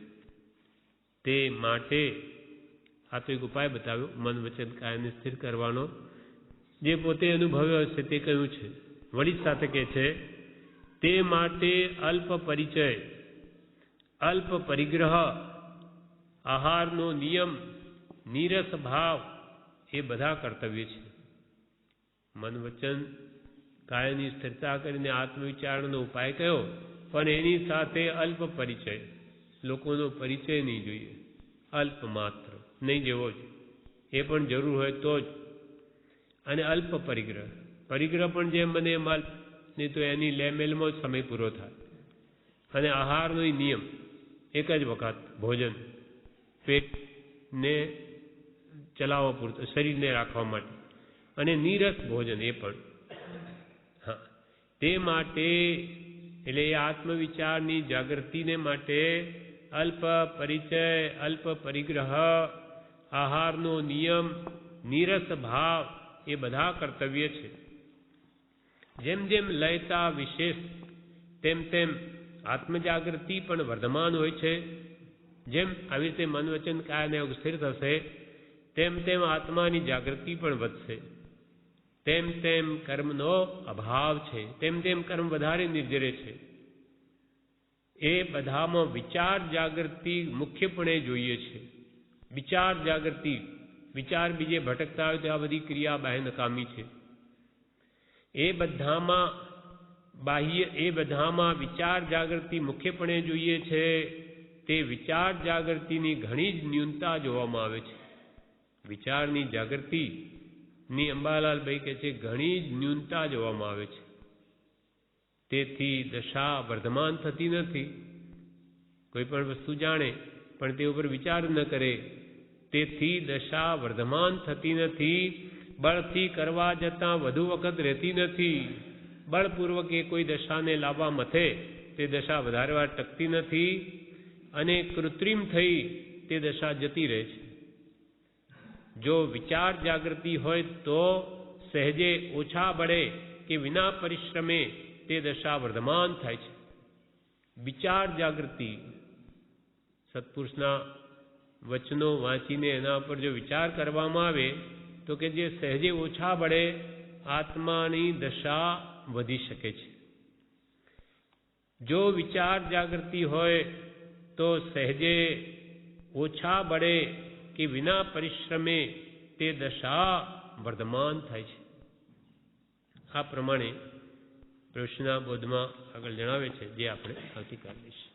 તે માટે આ તો એક ઉપાય બતાવ્યો મન વચન કાયાને સ્થિર કરવાનો, જે પોતે અનુભવ્યો હશે તે કહ્યું છે. વળી સાથે કહે છે તે માટે અલ્પ પરિચય, અલ્પ પરિગ્રહ, આહારનો નિયમ, નીરસ ભાવ એ બધા કર્તવ્ય છે. મન વચન કાયાની સ્થિરતા કરીને આત્મવિચારનો ઉપાય કયો, પણ એની સાથે અલ્પ પરિચય, લોકોનો પરિચય નહીં જોઈએ, અલ્પ માત્ર નહીં જેવો જ, એ પણ જરૂર હોય તો જ. અને અલ્પ પરિગ્રહ, પરિગ્રહ પણ જેમ બને એમ અલ્પ, નહીં તો એની લેમેલમાં જ સમય પૂરો થાય. અને આહારનો નિયમ એક જ વખત ભોજન, પેટને ચલાવવા પૂરતું, શરીરને રાખવા માટે. અને નીરસ ભોજન એ પણ. હા, તે માટે એટલે એ આત્મવિચારની જાગૃતિને માટે અલ્પ પરિચય, અલ્પ પરિગ્રહ, આહારનો નિયમ, નીરસ ભાવ એ બધા કર્તવ્ય છે. જેમ જેમ લયતા વિશેષ તેમ તેમ આત્મજાગૃતિ પણ વર્ધમાન હોય છે. જેમ આવી રીતે મન વચન કાયને સ્થિર થશે તેમ તેમ આત્માની જાગૃતિ પણ વધશે. તેમ તેમ કર્મનો અભાવ છે, તેમ તેમ કર્મ વધારે નિર્જરે છે. એ બધામાં વિચાર જાગૃતિ મુખ્યપણે જોઈએ છે. વિચાર જાગૃતિ, વિચાર બીજે ભટકતા હોય તો આ બધી ક્રિયા બાહ્ય નકામી છે. એ બધામાં વિચાર જાગૃતિ મુખ્યપણે જોઈએ છે. તે વિચાર જાગૃતિની ઘણી જ ન્યૂનતા જોવામાં આવે છે. વિચારની જાગૃતિની અંબાલાલભાઈ કહે છે ઘણી જ ન્યૂનતા જોવામાં આવે છે. તેથી દશા વર્ધમાન થતી નથી. કોઈ પણ વસ્તુ જાણે પણ તે ઉપર વિચાર ન કરે, તેથી દશા વર્ધમાન થતી નથી. બળથી કરવા જતાં વધુ વખત રહેતી નથી. બળપૂર્વક એ કોઈ દશાને લાવવા મથે તે દશા વધારે વાર ટકતી નથી અને કૃત્રિમ થઈ તે દશા જતી રહે છે. જો વિચાર જાગૃતિ હોય તો સહેજે ઓછા બળે કે વિના પરિશ્રમે તે દશા વર્ધમાન થાય છે. વિચાર જાગૃતિ, સત્પુરુષના વચનો વાંચીને એના પર જો વિચાર કરવામાં આવે તો કે જે સહેજે ઓછા બળે આત્માની દશા વધી શકે છે. જો વિચાર જાગૃતિ હોય તો સહેજે ઓછા બળે કે વિના પરિશ્રમે તે દશા વર્ધમાન થાય છે. આ પ્રમાણે પ્રશ્નના બોધમાં આગળ જણાવે છે, જે આપણે આવતીકાલે લઈશું.